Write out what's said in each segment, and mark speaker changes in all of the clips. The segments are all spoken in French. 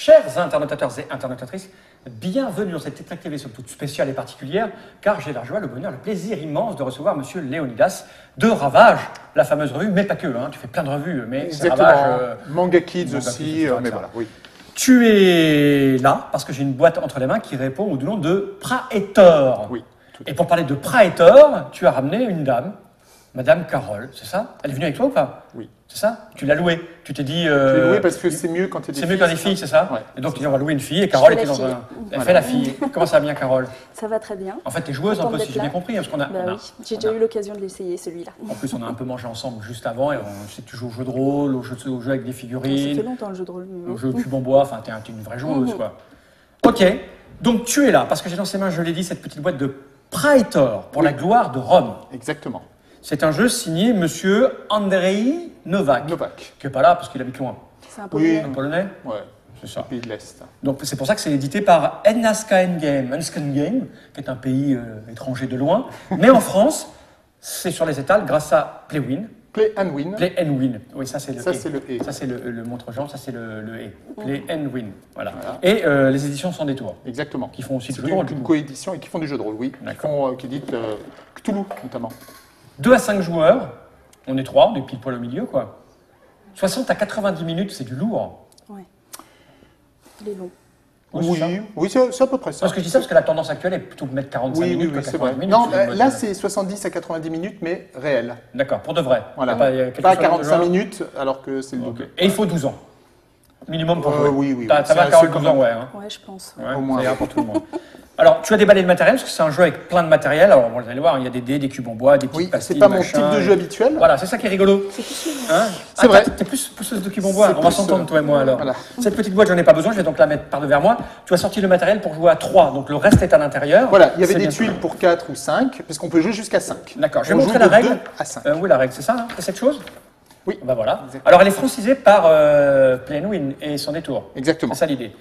Speaker 1: Chers internautateurs et internautatrices, bienvenue dans cette Tétrac TV somme toute spéciale et particulière, car j'ai la joie, le bonheur, le plaisir immense de recevoir Monsieur Léonidas de Ravage, la fameuse revue, mais pas que, hein, tu fais plein de revues, mais c'est Ravage...
Speaker 2: Manga Kids aussi, mais voilà, oui.
Speaker 1: Tu es là parce que j'ai une boîte entre les mains qui répond au nom de Praetor.
Speaker 2: Oui.
Speaker 1: Et pour parler de Praetor, tu as ramené une dame, Madame Carole, c'est ça? Elle est venue avec toi ou pas?
Speaker 2: Oui.
Speaker 1: C'est ça? Tu l'as louée? Tu t'es dit...
Speaker 2: Je l'ai louée parce que c'est mieux quand tu es des filles.
Speaker 1: C'est mieux quand des filles, c'est ça?
Speaker 2: Ouais.
Speaker 1: Et donc, tu dis, on va louer une fille et Carole était dans un... Elle fait la fille. Comment ça va bien, Carole?
Speaker 3: Ça va très bien.
Speaker 1: En fait, t'es joueuse un peu, si j'ai bien compris. Parce qu'on a,
Speaker 3: oui, j'ai déjà eu l'occasion de l'essayer, celui-là.
Speaker 1: En plus, on a un peu mangé ensemble juste avant. Et on sait que tu joues au jeu de rôle, au jeu avec des figurines.
Speaker 3: Ça fait longtemps le jeu de rôle.
Speaker 1: Au jeu de cube en bois. Enfin, t'es une vraie joueuse, quoi. Ok. Donc, tu es là parce que j'ai dans ses mains, je l'ai dit, cette petite boîte de Praetor pour la gloire de Rome.
Speaker 2: Exactement.
Speaker 1: C'est un jeu signé Monsieur Andrei Novak. Qui n'est pas là parce qu'il habite loin.
Speaker 3: C'est un polonais.
Speaker 1: Un polonais?
Speaker 2: Ouais.
Speaker 1: C'est ça.
Speaker 2: Pays de l'Est.
Speaker 1: Donc c'est pour ça que c'est édité par Enskan Game, qui est un pays étranger de loin. Mais en France, c'est sur les étals grâce à Playwin.
Speaker 2: Play and Win.
Speaker 1: Play and Win. Oui, ça c'est le
Speaker 2: ça,
Speaker 1: E.
Speaker 2: c'est le E.
Speaker 1: Ça c'est le montre-genre, ça c'est le E. Play and Win. Voilà. Et les éditions Sans Détour.
Speaker 2: Exactement.
Speaker 1: Qui font aussi du
Speaker 2: jeu
Speaker 1: jeu
Speaker 2: de rôle. Une coédition et qui font du jeu de rôle, oui. Qui éditent Cthulhu notamment.
Speaker 1: 2 à 5 joueurs. On est 3, on est pile poil au milieu, quoi. 60 à 90 minutes, c'est du lourd.
Speaker 3: Ouais. Il est long.
Speaker 2: Oui, c'est à peu près ça.
Speaker 1: Parce que je dis ça parce que la tendance actuelle est plutôt de mettre 45 minutes que 90 minutes.
Speaker 2: Non, là c'est 70 à 90 minutes, mais réel.
Speaker 1: D'accord, pour de vrai.
Speaker 2: Voilà. Pas 45 minutes, alors que c'est le double.
Speaker 1: Et il faut 12 ans. Minimum pour jouer.
Speaker 2: Oui.
Speaker 1: Ça va, Carole, 12 ans, ouais. Hein.
Speaker 3: Ouais, je pense.
Speaker 1: Ouais, au moins. Ça ira pour tout le monde. Alors, tu as déballé le matériel, parce que c'est un jeu avec plein de matériel. Alors, vous allez voir, il y a des dés, des cubes en bois, des petites pastilles,
Speaker 2: c'est pas mon type de jeu habituel.
Speaker 1: Voilà, c'est ça qui est rigolo.
Speaker 2: C'est vrai.
Speaker 1: T'es plus pousseuse de cubes en bois. On va s'entendre, toi et moi, alors. Voilà. Cette petite boîte, j'en ai pas besoin, je vais donc la mettre par devers moi. Tu as sorti le matériel pour jouer à 3, donc le reste est à l'intérieur.
Speaker 2: Voilà, il y avait des tuiles pour 4 ou 5, parce qu'on peut jouer jusqu'à 5.
Speaker 1: D'accord, je vais montrer la règle.
Speaker 2: 2 à 5.
Speaker 1: Oui, la règle, c'est ça, hein, c'est cette chose?
Speaker 2: Oui.
Speaker 1: Bah voilà. Exactement. Alors, elle est francisée par Play and Win et Sans Détour.
Speaker 2: Exactement.
Speaker 1: C'est ça l'idée.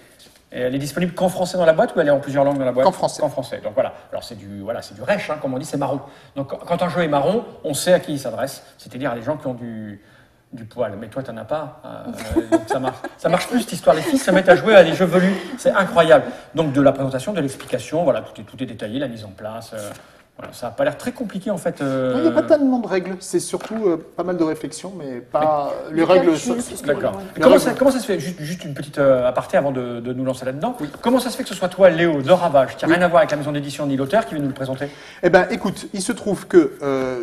Speaker 1: Elle est disponible qu'en français dans la boîte ou elle est en plusieurs langues dans la boîte?
Speaker 2: Qu'en français.
Speaker 1: Qu'en français. Donc voilà. Alors c'est du rêche, hein, comme on dit, c'est marron. Donc quand un jeu est marron, on sait à qui il s'adresse, c'est-à-dire à des gens qui ont du poil. Mais toi, tu n'en as pas. Donc ça marche plus cette histoire. Les filles se mettent à jouer à des jeux velus. C'est incroyable. Donc de la présentation, de l'explication, voilà, tout est détaillé, la mise en place. Voilà, ça n'a pas l'air très compliqué en fait.
Speaker 2: Il n'y a pas tellement de règles, c'est surtout pas mal de réflexions, mais pas les règles.
Speaker 1: D'accord. Comment ça se fait, juste une petite aparté avant de nous lancer là-dedans, comment ça se fait que ce soit toi, Léo, de Ravage, qui n'a rien à voir avec la maison d'édition ni l'auteur, qui vient nous le présenter?
Speaker 2: Eh bien, écoute, il se trouve que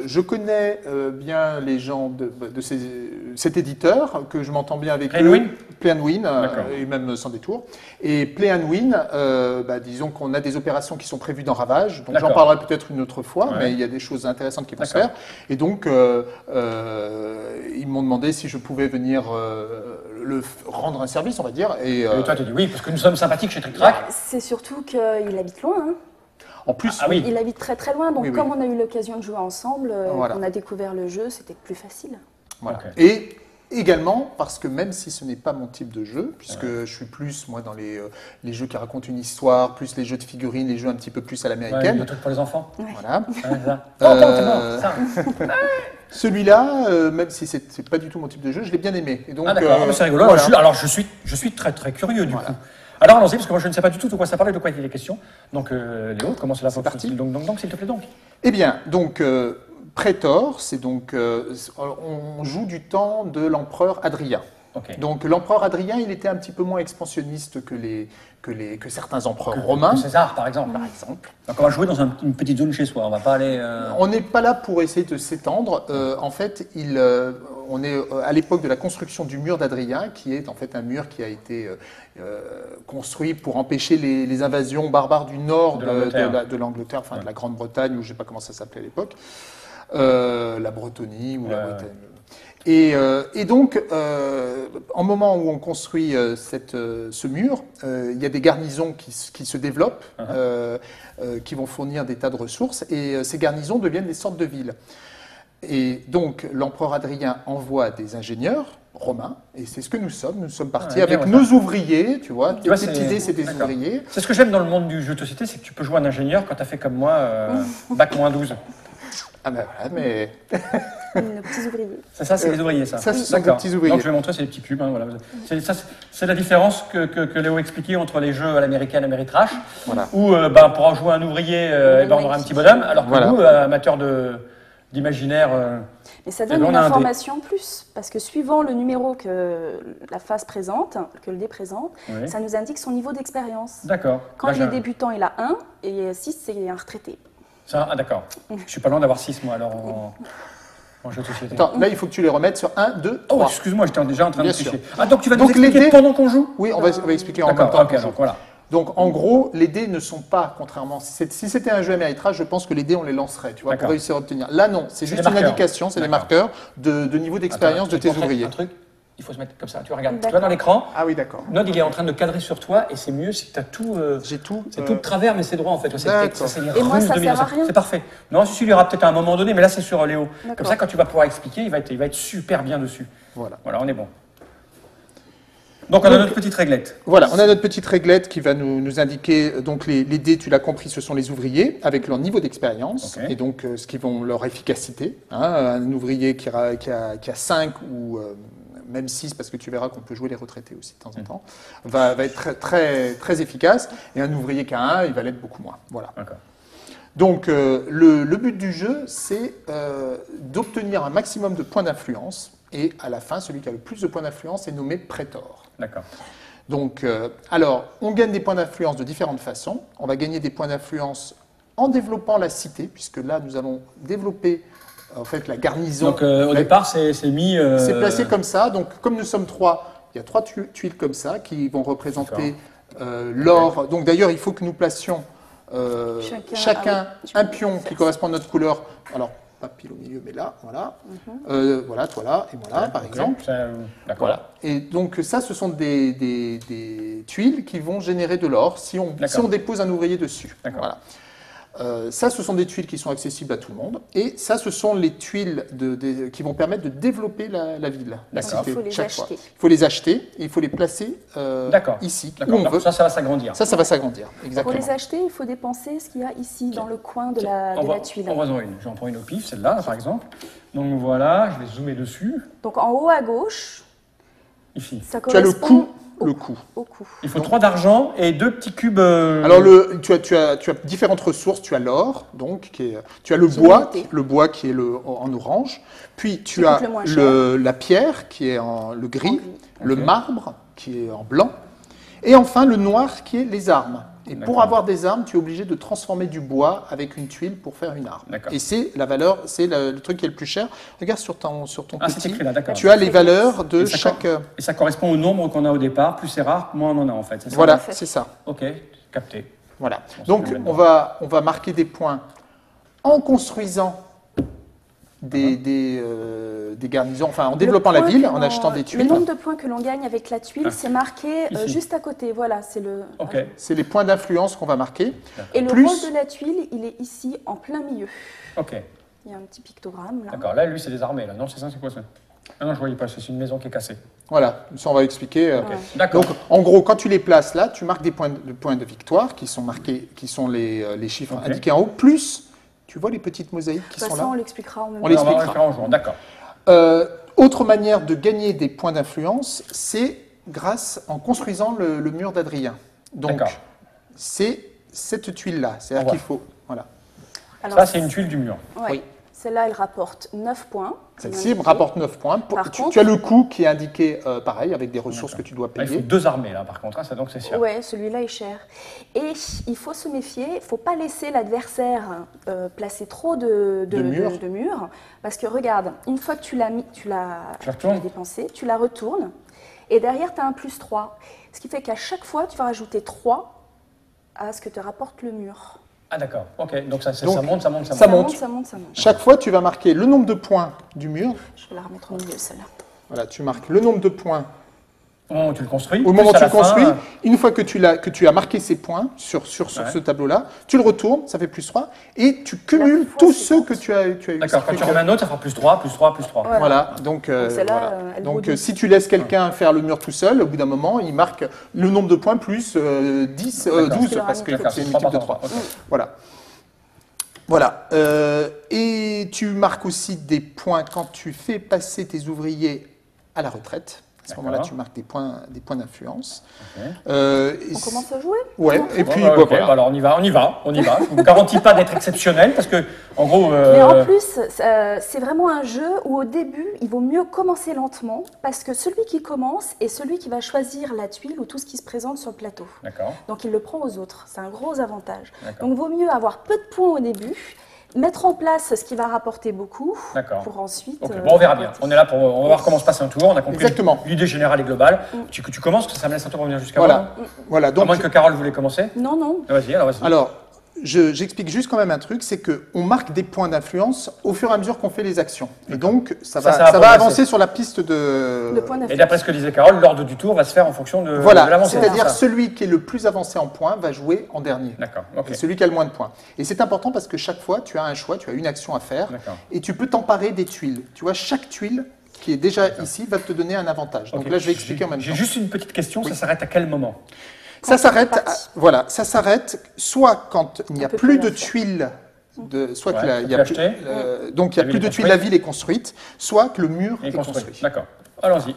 Speaker 2: je connais bien les gens de cet éditeur, que je m'entends bien avec eux. Play and Win, et même Sans Détour. Et Play and Win, disons qu'on a des opérations qui sont prévues dans Ravage, donc j'en parlerai peut-être une autre fois, mais il y a des choses intéressantes qui vont se faire. Et donc, ils m'ont demandé si je pouvais venir rendre un service, on va dire. Et
Speaker 1: toi, tu as dit oui, parce que nous sommes sympathiques chez Tric Trac.
Speaker 3: C'est surtout qu'il habite loin. Hein.
Speaker 2: En plus,
Speaker 3: il habite très très loin, donc comme on a eu l'occasion de jouer ensemble, on a découvert le jeu, c'était plus facile.
Speaker 2: Voilà. Et également, parce que même si ce n'est pas mon type de jeu, puisque je suis plus, moi, dans les jeux qui racontent une histoire, plus les jeux de figurines, les jeux un petit peu plus à l'américaine.
Speaker 1: Le truc pour les enfants.
Speaker 2: Voilà. Celui-là, même si c'est pas du tout mon type de jeu, je l'ai bien aimé. Et donc,
Speaker 1: d'accord, c'est rigolo. Voilà. Alors, je suis très très curieux du coup. Alors allons-y, parce que moi je ne sais pas du tout de quoi ça parle et de quoi il est question. Donc Léo, comment cela fonctionne? Donc, s'il te plaît donc.
Speaker 2: Eh bien, donc... Praetor, c'est donc, on joue du temps de l'empereur Adrien. Donc l'empereur Adrien, il était un petit peu moins expansionniste que certains empereurs romains.
Speaker 1: Que César, par exemple. Donc on va jouer dans une petite zone chez soi, on va pas aller...
Speaker 2: On n'est pas là pour essayer de s'étendre. En fait, on est à l'époque de la construction du mur d'Adrien, qui est en fait un mur qui a été construit pour empêcher les invasions barbares du nord de l'Angleterre, enfin de la Grande-Bretagne, ou je ne sais pas comment ça s'appelait à l'époque. La Bretonie ou la Bretagne. Et donc, en moment où on construit ce mur, il y a des garnisons qui se développent, qui vont fournir des tas de ressources, et ces garnisons deviennent des sortes de villes. Et donc, l'empereur Adrien envoie des ingénieurs romains, et c'est ce que nous sommes. Nous sommes partis avec nos ouvriers, tu vois. Cette idée, c'est des ouvriers.
Speaker 1: C'est ce que j'aime dans le monde du jeu de société, c'est que tu peux jouer un ingénieur quand tu as fait comme moi, bac -12.
Speaker 2: Ah ben voilà, mais...
Speaker 3: Nos petits ouvriers.
Speaker 1: C'est ça, c'est les ouvriers, ça.
Speaker 2: Ça, ce sont des petits ouvriers.
Speaker 1: Donc je vais montrer, c'est les petits cubes. Hein, voilà. C'est la différence que Léo expliquait entre les jeux à l'américaine, Ameritrash,
Speaker 2: voilà.
Speaker 1: où pour en jouer un ouvrier, on aura un petit bonhomme, alors que nous, amateurs d'imaginaire...
Speaker 3: Mais ça donne une information en plus, parce que suivant le numéro que la phase présente, que le dé présente, ça nous indique son niveau d'expérience.
Speaker 1: D'accord.
Speaker 3: Quand il est débutant, il a 1, et 6, c'est un retraité.
Speaker 1: Ça, d'accord. Je suis pas loin d'avoir 6, moi, alors en jeu de société.
Speaker 2: Attends, là, il faut que tu les remettes sur 1, 2, 3.
Speaker 1: Oh, excuse-moi, j'étais déjà en train de tricher.
Speaker 2: Ah,
Speaker 1: donc tu vas nous expliquer pendant qu'on joue?
Speaker 2: Oui, on va expliquer en même temps.
Speaker 1: Ok, donc voilà.
Speaker 2: Donc, en gros, les dés ne sont pas, contrairement... Si c'était un jeu Ameritrash, je pense que les dés, on les lancerait, tu vois, pour réussir à obtenir. Là, non, c'est juste une indication, c'est des marqueurs de niveau d'expérience de tes ouvriers.
Speaker 1: Un truc, il faut se mettre comme ça, tu regardes. Tu vois dans l'écran.
Speaker 2: Ah oui, d'accord.
Speaker 1: Nod, il est en train de cadrer sur toi, et c'est mieux, c'est que tu as tout...
Speaker 2: J'ai tout.
Speaker 1: C'est tout de travers, mais c'est droit, en fait.
Speaker 3: Et moi, ça sert à rien.
Speaker 1: C'est parfait. Non, il y aura peut-être à un moment donné, mais là, c'est sur Léo. Comme ça, quand tu vas pouvoir expliquer, il va être super bien dessus. Voilà, on est bon. Donc, on a notre petite réglette.
Speaker 2: Voilà, on a notre petite réglette qui va nous indiquer, donc les dés, tu l'as compris, ce sont les ouvriers avec leur niveau d'expérience et donc ce qui vont leur efficacité. Hein, un ouvrier qui a 5 ou même 6, parce que tu verras qu'on peut jouer les retraités aussi de temps en temps, va être très, très, très efficace. Et un ouvrier qui a 1, il va l'être beaucoup moins. Voilà. Donc, le but du jeu, c'est d'obtenir un maximum de points d'influence. Et à la fin, celui qui a le plus de points d'influence est nommé prétor.
Speaker 1: D'accord.
Speaker 2: Donc, alors, on gagne des points d'influence de différentes façons. On va gagner des points d'influence en développant la cité, puisque là, nous allons développer en fait la garnison.
Speaker 1: Donc, au départ, c'est mis...
Speaker 2: C'est placé comme ça. Donc, comme nous sommes 3, il y a 3 tuiles comme ça qui vont représenter l'or. Donc, d'ailleurs, il faut que nous placions chacun un pion qui correspond à notre couleur. Alors, pas pile au milieu, mais là, voilà. Voilà, toi là, et moi là, par exemple. Voilà. Et donc ça, ce sont des tuiles qui vont générer de l'or si on dépose un ouvrier dessus. Voilà. Ça, ce sont des tuiles qui sont accessibles à tout le monde. Et ça, ce sont les tuiles qui vont permettre de développer la ville, la cité, chaque fois. Il faut les acheter et il faut les placer ici, où on veut.
Speaker 1: Ça va s'agrandir.
Speaker 2: Ça va s'agrandir, exactement.
Speaker 3: Pour les acheter, il faut dépenser ce qu'il y a ici, dans le coin de la tuile.
Speaker 1: On va en une. J'en prends une au pif, celle-là, par exemple. Donc voilà, je vais zoomer dessus.
Speaker 3: Donc en haut à gauche,
Speaker 1: ici.
Speaker 3: Ça correspond
Speaker 2: le coût.
Speaker 3: Au coût.
Speaker 1: Il faut 3 d'argent et 2 petits cubes.
Speaker 2: Alors, tu as différentes ressources. Tu as l'or, donc, tu as le bois qui est en orange. Puis, tu as la pierre, qui est le gris, le marbre, qui est en blanc. Et enfin, le noir, qui est les armes. Et pour avoir des armes, tu es obligé de transformer du bois avec une tuile pour faire une arme. Et c'est la valeur, c'est le truc qui est le plus cher. Regarde sur ton petit,
Speaker 1: écrit là,
Speaker 2: tu as les valeurs de chaque...
Speaker 1: Et ça correspond au nombre qu'on a au départ. Plus c'est rare, moins on en a en fait.
Speaker 2: Voilà, c'est ça.
Speaker 1: Ok, capté.
Speaker 2: Voilà. Donc on va marquer des points en construisant des garnisons, enfin en développant la ville, en achetant des tuiles.
Speaker 3: Le nombre de points que l'on gagne avec la tuile, c'est marqué juste à côté. Voilà, c'est le.
Speaker 2: C'est les points d'influence qu'on va marquer.
Speaker 3: Et le rôle de la tuile, il est ici en plein milieu.
Speaker 1: Ok.
Speaker 3: Il y a un petit pictogramme là.
Speaker 1: D'accord. Là, lui, c'est des armées. Là, non, c'est ça, c'est quoi ça? Ah non, je voyais pas. C'est une maison qui est cassée.
Speaker 2: Voilà. Ça, on va expliquer.
Speaker 1: D'accord.
Speaker 2: Donc, en gros, quand tu les places là, tu marques des points de victoire qui sont marqués, qui sont les chiffres indiqués en haut, plus. Tu vois les petites mosaïques qui sont là?
Speaker 3: On l'expliquera en même temps.
Speaker 2: On l'expliquera
Speaker 1: en jouant, d'accord.
Speaker 2: Autre manière de gagner des points d'influence, c'est en construisant le mur d'Adrien. Donc, c'est cette tuile-là. C'est-à-dire qu'il faut... Voilà.
Speaker 1: Alors, ça, c'est une tuile du mur.
Speaker 3: Oui. Celle-là, elle rapporte 9 points.
Speaker 2: Celle-ci rapporte 9 points. Tu as le coût qui est indiqué pareil, avec des ressources que tu dois payer.
Speaker 1: Il faut 2 armées, là, par contre, ça, donc c'est cher.
Speaker 3: Oui, celui-là est cher. Et il faut se méfier, il ne faut pas laisser l'adversaire placer trop de murs. Parce que regarde, une fois que tu l'as dépensé, tu la retournes. Et derrière, tu as un +3. Ce qui fait qu'à chaque fois, tu vas rajouter 3 à ce que te rapporte le mur.
Speaker 1: Ah d'accord, ok, donc ça monte.
Speaker 2: Chaque fois, tu vas marquer le nombre de points du mur.
Speaker 3: Je vais la remettre au milieu, celle-là.
Speaker 2: Voilà, tu marques le nombre de points.
Speaker 1: Au moment où tu le construis.
Speaker 2: Au moment où tu le construis, une fois que tu as marqué ces points sur ce tableau-là, tu le retournes, ça fait +3, et tu cumules tous ceux que tu as eu.
Speaker 1: D'accord, quand tu remets un autre, ça fera +3, +3, +3.
Speaker 2: Voilà, donc si tu laisses quelqu'un faire le mur tout seul, au bout d'un moment, il marque le nombre de points plus 12, parce que c'est une équipe de 3. Voilà. Voilà. Et tu marques aussi des points quand tu fais passer tes ouvriers à la retraite. À ce moment-là, tu marques des points d'influence.
Speaker 3: On commence à jouer?
Speaker 2: Ouais. Et puis,
Speaker 1: voilà. Alors on y va. Je ne vous garantis pas d'être exceptionnel parce que, en gros.
Speaker 3: Mais en plus, c'est vraiment un jeu où au début, il vaut mieux commencer lentement parce que celui qui commence est celui qui va choisir la tuile ou tout ce qui se présente sur le plateau.
Speaker 1: D'accord.
Speaker 3: Donc il le prend aux autres. C'est un gros avantage. Donc il vaut mieux avoir peu de points au début. Mettre en place ce qui va rapporter beaucoup pour ensuite...
Speaker 1: Bon, on verra bien. On est là on va voir comment se passe un tour. On a compris l'idée générale et globale. Tu commences, ça me laisse un tour pour venir jusqu'à moi.
Speaker 2: Voilà. Donc,
Speaker 1: à moins que Carole voulait commencer.
Speaker 3: Non.
Speaker 1: Vas-y.
Speaker 2: Alors, j'explique juste quand même un truc, c'est qu'on marque des points d'influence au fur et à mesure qu'on fait les actions. Et donc, ça va avancer sur la piste de points d'influence.
Speaker 1: Et d'après ce que disait Carole, l'ordre du tour va se faire en fonction de l'avancée.
Speaker 2: C'est-à-dire celui qui est le plus avancé en points va jouer en dernier.
Speaker 1: D'accord.
Speaker 2: Et celui qui a le moins de points. Et c'est important parce que chaque fois, tu as un choix, tu as une action à faire. Et tu peux t'emparer des tuiles. Tu vois, chaque tuile qui est déjà ici va te donner un avantage. Donc là, je vais expliquer en même temps.
Speaker 1: J'ai juste une petite question, ça s'arrête à quel moment ?
Speaker 2: Ça s'arrête soit quand il n'y a plus de tuiles, soit qu'il y a plus, donc il n'y a plus de tuiles, la ville est construite, soit que le mur est construit.
Speaker 1: D'accord. Allons-y.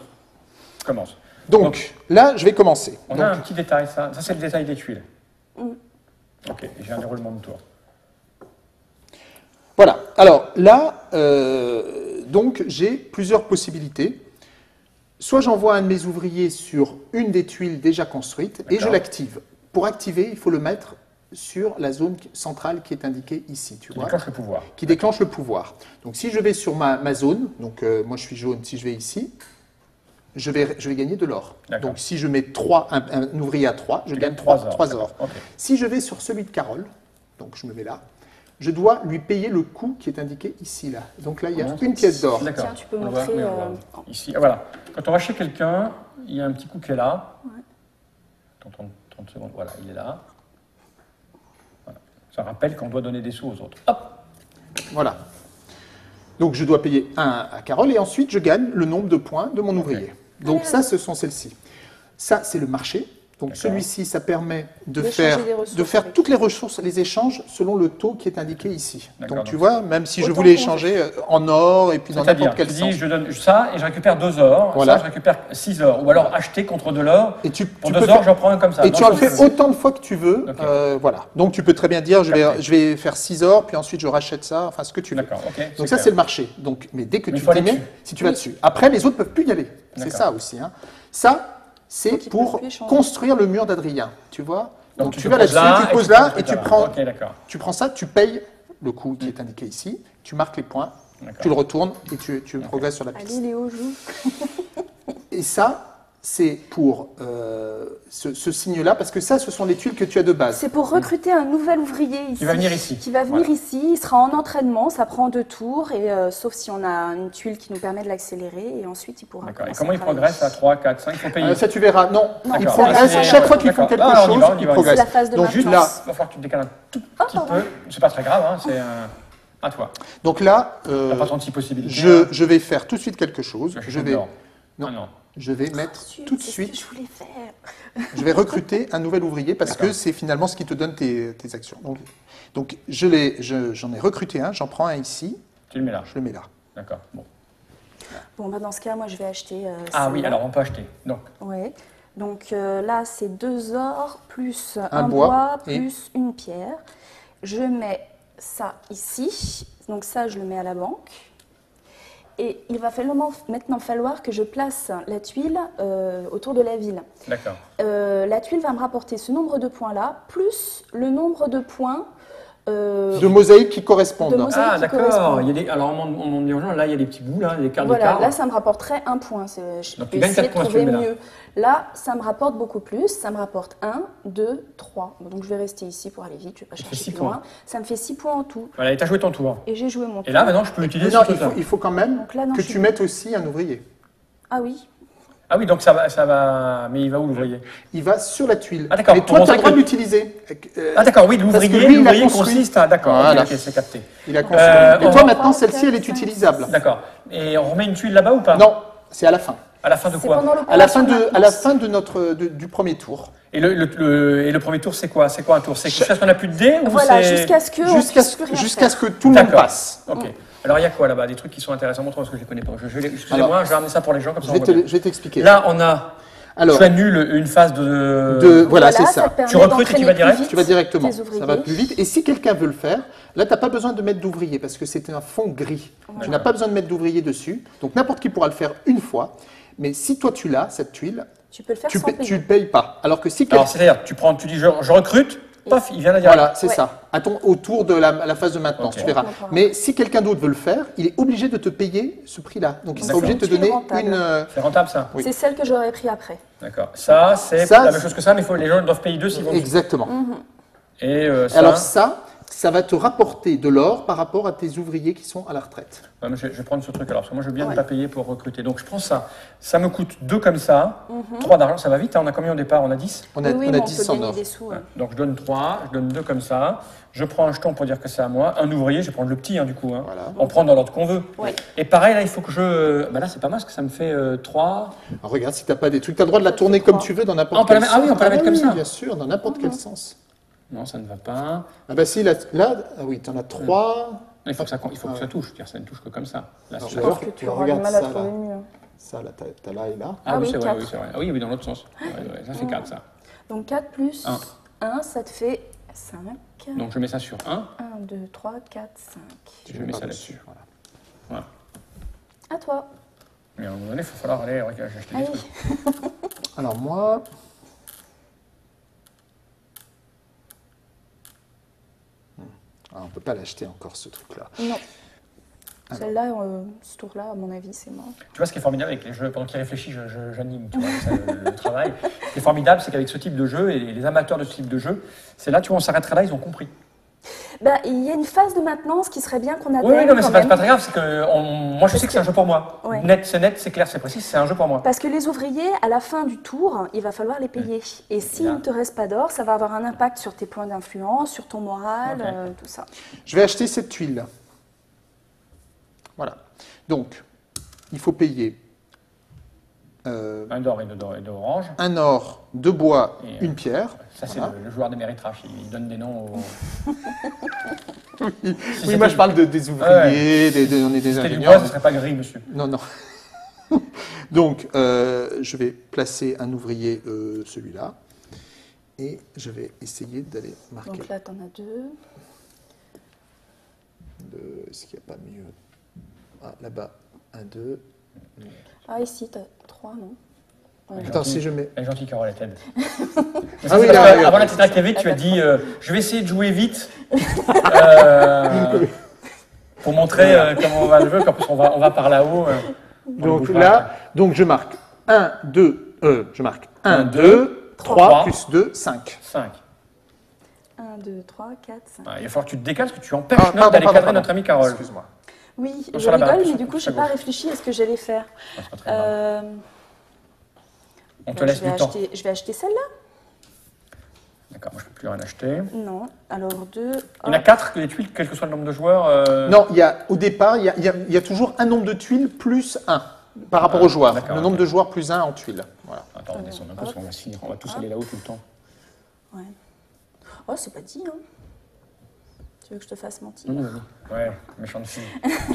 Speaker 1: Commence.
Speaker 2: Donc là, je vais commencer.
Speaker 1: On a un petit détail, ça c'est le détail des tuiles. Ok, j'ai un déroulement de tour.
Speaker 2: Voilà. Alors là, donc j'ai plusieurs possibilités. Soit j'envoie un de mes ouvriers sur une des tuiles déjà construites et je l'active. Pour activer, il faut le mettre sur la zone centrale qui est indiquée ici. Tu vois,
Speaker 1: déclenche le pouvoir.
Speaker 2: Qui déclenche le pouvoir. Donc si je vais sur ma zone, donc moi je suis jaune, si je vais ici, je vais gagner de l'or. Donc si je mets un ouvrier à 3, je gagne 3 or. Okay. Si je vais sur celui de Carole, donc je me mets là, je dois lui payer le coût qui est indiqué ici, là. Donc là, il y a une pièce d'or.
Speaker 3: Tiens, tu peux montrer...
Speaker 1: Ici, voilà. Quand on va chez quelqu'un, il y a un petit coup qui est là. 30 secondes, voilà, il est là. Voilà. Ça rappelle qu'on doit donner des sous aux autres. Hop.
Speaker 2: Voilà. Donc je dois payer 1 à Carole et ensuite je gagne le nombre de points de mon ouvrier. Donc ça, ce sont celles-ci. Ça, c'est le marché. Donc celui-ci, ça permet de faire toutes les ressources, les échanges selon le taux qui est indiqué ici. Donc tu vois, même si je voulais échanger en or et puis dans n'importe quel sens.
Speaker 1: Je donne ça et je récupère 2 or, ça je récupère 6 or. Ou alors acheter contre de l'or, pour 2 or j'en prends un comme ça.
Speaker 2: Et tu en fais autant de fois que tu veux. Voilà. Donc tu peux très bien dire, je vais faire 6 or, puis ensuite je rachète ça, enfin ce que tu veux. Donc ça c'est le marché. Donc, mais dès que tu t'y mets, si tu vas dessus. Après les autres ne peuvent plus y aller. C'est ça aussi. Ça, c'est pour construire le mur d'Adrien, tu vois. Donc tu vas là-dessus, tu poses là et tu prends ça, tu payes le coût qui est indiqué ici, tu marques les points, tu le retournes et tu progresses sur la piste.
Speaker 3: Allez Léo, joue.
Speaker 2: Et ça, c'est pour ce signe-là, parce que ça, ce sont les tuiles que tu as de base.
Speaker 3: C'est pour recruter un nouvel ouvrier ici.
Speaker 1: Qui va venir ici.
Speaker 3: Qui va venir ici, il sera en entraînement, ça prend 2 tours, et sauf si on a une tuile qui nous permet de l'accélérer, et ensuite il pourra...
Speaker 1: D'accord. Et comment il progresse à 3, 4, 5 Il faut payer.
Speaker 2: Ça, tu verras. Non, il progresse chaque fois qu'ils font quelque chose, il progresse.
Speaker 3: C'est la phase de
Speaker 2: donc
Speaker 3: maintenance.
Speaker 2: là,
Speaker 1: il va falloir que tu te décales un tout petit peu. C'est pas très grave, c'est à toi.
Speaker 2: Donc là,
Speaker 1: t'as pas 36 possibilités.
Speaker 2: Je vais faire tout de suite quelque chose.
Speaker 1: Non.
Speaker 2: Je vais mettre tout de suite.
Speaker 3: Ce que je voulais faire.
Speaker 2: Je vais recruter un nouvel ouvrier parce que c'est finalement ce qui te donne tes actions. Donc j'en ai recruté un, j'en prends un ici.
Speaker 1: Tu le mets là.
Speaker 2: Je le mets là.
Speaker 1: D'accord.
Speaker 3: Bon, bah dans ce cas, moi je vais acheter.
Speaker 1: Oui, alors on peut acheter.
Speaker 3: Donc là, c'est 2 or plus un bois plus une pierre. Je mets ça ici. Donc ça, je le mets à la banque. Et il va maintenant falloir que je place la tuile autour de la ville.
Speaker 1: D'accord.
Speaker 3: La tuile va me rapporter ce nombre de points-là, plus le nombre de points...
Speaker 2: de mosaïques qui correspondent.
Speaker 1: D'accord. Alors, on monte bien, là, il y a des petits bouts, là, des quarts de quart.
Speaker 3: Là, ça me rapporterait 1 point.
Speaker 1: Donc, tu gagnes 4 points, tu le mets là.
Speaker 3: Là, ça me rapporte beaucoup plus. Ça me rapporte 1, 2, 3. Donc, je vais rester ici pour aller vite. Je ne vais pas chercher plus loin. Ça me fait 6 points en tout.
Speaker 1: Voilà, et tu as joué ton tour.
Speaker 3: Et j'ai joué mon tour.
Speaker 1: Et là, maintenant, je peux utiliser
Speaker 2: il faut quand même que tu mettes aussi un ouvrier.
Speaker 3: Ah oui.
Speaker 1: Ah oui, donc ça va. Mais il va où l'ouvrier?
Speaker 2: Il va sur la tuile.
Speaker 1: Ah d'accord.
Speaker 2: Mais toi, tu as le droit de l'utiliser.
Speaker 1: Ah d'accord, oui, l'ouvrier consiste à... D'accord, ok, c'est capté.
Speaker 2: Il a construit. Et toi, maintenant, celle-ci, elle est utilisable.
Speaker 1: D'accord. Et on remet une tuile là-bas ou pas?
Speaker 2: Non, c'est à la fin.
Speaker 1: À la fin de quoi?
Speaker 2: À la fin du premier tour.
Speaker 1: Et le premier tour, c'est quoi? C'est quoi un tour? C'est jusqu'à ce qu'on n'a plus de dés ou
Speaker 3: Voilà, jusqu'à ce que
Speaker 2: tout le monde passe.
Speaker 1: Ok. Alors, il y a quoi là-bas? Des trucs qui sont intéressants. Montre-moi parce que je ne les connais pas. Excusez-moi, je vais ramener ça pour les gens comme ça.
Speaker 2: Je vais t'expliquer.
Speaker 1: Là, on a. Tu annules une phase
Speaker 2: Voilà, c'est ça.
Speaker 1: Tu recrutes et tu vas direct.
Speaker 2: Tu vas directement. Ça va plus vite. Et si quelqu'un veut le faire, là, tu n'as pas besoin de mettre d'ouvrier parce que c'est un fond gris. Tu n'as pas besoin de mettre d'ouvrier dessus. Donc, n'importe qui pourra le faire une fois. Mais si toi, tu l'as, cette tuile,
Speaker 3: tu peux le faire sans payer.
Speaker 2: Tu ne payes pas. Alors que si
Speaker 1: Alors, c'est-à-dire, tu dis je recrute, paf, il vient là direct.
Speaker 2: Voilà, c'est ça. Autour de la phase de maintenance, tu verras. Mais si quelqu'un d'autre veut le faire, il est obligé de te payer ce prix-là. Donc, il sera obligé de te donner une...
Speaker 1: C'est rentable, ça?
Speaker 3: C'est celle que j'aurais pris après.
Speaker 1: D'accord. Ça, c'est la même chose que ça, mais les gens doivent payer 2 s'ils vont.
Speaker 2: Exactement.
Speaker 1: Et
Speaker 2: alors ça va te rapporter de l'or par rapport à tes ouvriers qui sont à la retraite.
Speaker 1: Ouais, je vais prendre ce truc alors, parce que moi je veux bien ne pas payer pour recruter. Donc je prends ça. Ça me coûte 2 comme ça, 3 d'argent, ça va vite. Hein. On a combien au départ? On a 10?
Speaker 2: On a 10 en or.
Speaker 1: Donc je donne 3, je donne 2 comme ça. Je prends un jeton pour dire que c'est à moi. Un ouvrier, je vais prendre le petit du coup. Hein. Voilà. On prend dans l'ordre qu'on veut.
Speaker 3: Ouais.
Speaker 1: Et pareil, là, il faut que je. Là, c'est pas mal parce que ça me fait 3.
Speaker 2: Alors, regarde, si tu n'as pas des trucs, tu as le droit de la tourner comme tu veux dans n'importe quel sens.
Speaker 1: Ah oui, on peut la mettre comme ça.
Speaker 2: Bien sûr, dans n'importe quel sens.
Speaker 1: Non, ça ne va pas.
Speaker 2: Ah bah si, là oui, tu en as 3.
Speaker 1: Il faut que ça touche, ça ne touche que comme ça. Là,
Speaker 3: je pense que tu auras du mal à trouver mieux.
Speaker 2: Ça, là, tu as là et là.
Speaker 1: Ah oui, c'est vrai, c'est vrai. Ah oui, dans l'autre sens. Ça fait 4, ça.
Speaker 3: Donc 4 plus 1, ça te fait 5.
Speaker 1: Donc je mets ça sur 1.
Speaker 3: 1, 2, 3, 4, 5.
Speaker 1: Je mets ça là-dessus. Voilà.
Speaker 3: À toi.
Speaker 1: Mais à un moment donné, il va falloir aller acheter des trucs.
Speaker 2: Alors moi... on ne peut pas l'acheter encore, ce truc-là.
Speaker 3: Non. Celle-là, ce tour-là, à mon avis, c'est mort.
Speaker 1: Tu vois, ce qui est formidable avec les jeux, pendant qu'il réfléchit, j'anime le travail. Ce qui est formidable, c'est qu'avec ce type de jeu, et les amateurs de ce type de jeu, c'est là, tu vois, on s'arrêterait là, ils ont compris.
Speaker 3: Il y a une phase de maintenance qui serait bien qu'on atteigne.
Speaker 1: Oui, non, mais c'est pas très grave, c'est que moi, je sais que c'est un jeu pour moi.
Speaker 3: Ouais.
Speaker 1: Net, c'est clair, c'est précis, c'est un jeu pour moi.
Speaker 3: Parce que les ouvriers, à la fin du tour, il va falloir les payer. Et s'il ne te reste pas d'or, ça va avoir un impact sur tes points d'influence, sur ton moral, tout ça.
Speaker 2: Je vais acheter cette tuile. Voilà. Donc, il faut payer...
Speaker 1: un d'or et d'orange.
Speaker 2: Un or, 2 bois, une pierre.
Speaker 1: Ça, c'est le joueur des méritrages. Il donne des noms aux...
Speaker 2: oui, moi je parle des ouvriers, on est des ingénieurs.
Speaker 1: Du bois, ce ne serait pas gris, monsieur.
Speaker 2: Non, non. Donc, je vais placer un ouvrier, celui-là, et je vais essayer d'aller marquer.
Speaker 3: Donc là, tu en as 2.
Speaker 2: Est-ce qu'il n'y a pas mieux? Là-bas, 1, 2.
Speaker 3: Ah, ici, tu as 3, non?
Speaker 2: Attends, si je mets...
Speaker 1: Elle est gentille, Carole, elle t'aide.
Speaker 2: Avant
Speaker 1: la petite activité, tu as dit je vais essayer de jouer vite pour montrer comment on va le jouer. En plus, on va par là-haut.
Speaker 2: Donc là, je marque 1, 2, je marque 1, 2, 3, plus 2, 5.
Speaker 1: 5.
Speaker 3: 1, 2, 3, 4, 5.
Speaker 1: Il va falloir que tu te décales parce que tu empêches d'aller cadrer notre ami Carole.
Speaker 2: Excuse-moi.
Speaker 3: Oui, je rigole, mais du coup, je n'ai pas réfléchi à ce que j'allais faire.
Speaker 1: On te laisse du temps.
Speaker 3: Je vais acheter celle-là.
Speaker 1: D'accord, moi je ne peux plus rien acheter.
Speaker 3: Non, alors 2.
Speaker 1: Il y en a 4, les tuiles, quel que soit le nombre de joueurs.
Speaker 2: Non, au départ, il y a toujours un nombre de tuiles plus 1 par rapport aux joueurs. Le nombre de joueurs plus 1 en tuiles. Voilà.
Speaker 1: Attends, on descend un peu parce qu'on va se finir. On va tous aller là-haut tout le temps.
Speaker 3: Ouais. Oh, c'est pas dit, hein. Tu veux que je te fasse mentir?
Speaker 1: Ouais, méchante fille.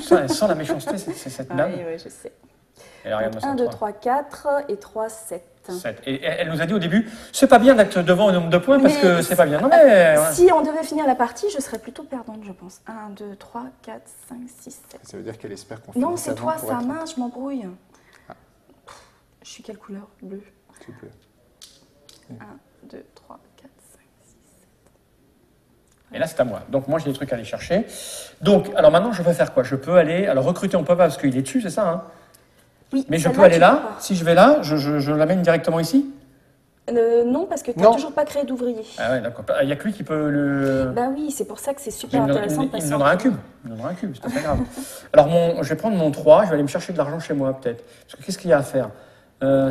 Speaker 1: Ça, elle sent la méchanceté, c'est cette dame.
Speaker 3: Oui, je sais.
Speaker 1: Et alors,
Speaker 3: 1, 2, 3, 4 et 3, 7.
Speaker 1: 7. Et elle nous a dit au début, c'est pas bien d'être devant au nombre de points parce que c'est pas bien. Non, mais...
Speaker 3: Si on devait finir la partie, je serais plutôt perdante, je pense. 1, 2, 3, 4, 5, 6, 7.
Speaker 2: Ça veut dire qu'elle espère qu'on finisse.
Speaker 3: Non, c'est toi, ça mince, je m'embrouille. Je suis quelle couleur? Bleu.
Speaker 2: C'est bleu.
Speaker 3: 1, 2, 3, 4, 5, 6, 7.
Speaker 1: Et là, c'est à moi. Donc, moi, j'ai des trucs à aller chercher. Donc, alors maintenant, je peux faire quoi? Je peux aller... Alors, recruter, on peut pas parce qu'il est dessus, c'est ça, hein?
Speaker 3: Oui,
Speaker 1: mais je peux aller là. Si je vais là, je l'amène directement ici?
Speaker 3: Non, parce que tu n'as toujours pas créé d'ouvrier.
Speaker 1: Ah ouais, d'accord. Il n'y a que lui qui peut le...
Speaker 3: Bah oui, c'est pour ça que c'est super intéressant.
Speaker 1: Il me donnera un cube. C'est pas très grave. Alors, je vais prendre mon 3, je vais aller me chercher de l'argent chez moi, peut-être. Parce que qu'est-ce qu'il y a à faire?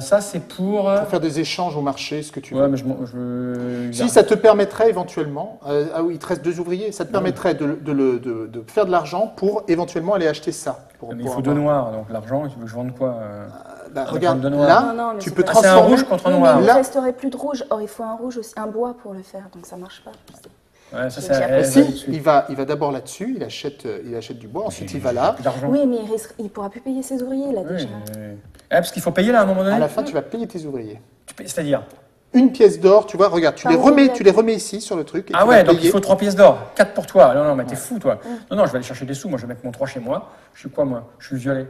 Speaker 1: Ça, c'est pour
Speaker 2: faire des échanges au marché, ce que tu veux.
Speaker 1: Ouais, mais
Speaker 2: si, ça te permettrait éventuellement... ah oui, il te reste 2 ouvriers. Ça te permettrait de faire de l'argent pour éventuellement aller acheter ça.
Speaker 1: Mais il faut 2 noirs, donc l'argent, tu veux que je vende quoi
Speaker 2: regarde,
Speaker 1: de noir.
Speaker 2: là,
Speaker 3: Non,
Speaker 2: tu peux
Speaker 1: c'est un
Speaker 2: transformer.
Speaker 1: rouge contre un
Speaker 3: Oui,
Speaker 1: noir.
Speaker 3: mais il
Speaker 2: Là-
Speaker 3: ne resterait plus de rouge. Or, il faut un rouge aussi, un bois pour le faire, donc ça ne marche pas.
Speaker 1: Ouais, ça,
Speaker 3: Je
Speaker 1: c'est
Speaker 3: dis
Speaker 1: elle,
Speaker 2: Si,
Speaker 1: là-dessus.
Speaker 2: il va d'abord là-dessus, il achète du bois, ensuite il va là.
Speaker 1: Plus d'argent.
Speaker 3: Oui, mais il ne pourra plus payer ses ouvriers, là,
Speaker 1: Oui,
Speaker 3: déjà.
Speaker 1: parce qu'il faut payer là à un moment donné.
Speaker 2: À la fin, tu vas payer tes ouvriers.
Speaker 1: C'est-à-dire.
Speaker 2: Une pièce d'or, tu vois, regarde,
Speaker 3: Par ouvrier.
Speaker 2: tu les remets ici sur le truc. Et
Speaker 1: Ah
Speaker 2: tu
Speaker 1: ouais,
Speaker 2: vas
Speaker 1: donc
Speaker 2: payer.
Speaker 1: il faut 3 pièces d'or. 4 pour toi. Non, mais t'es fou, toi. Non, je vais aller chercher des sous. Moi, je vais mettre mon 3 chez moi. Je suis quoi, moi? Je suis violet.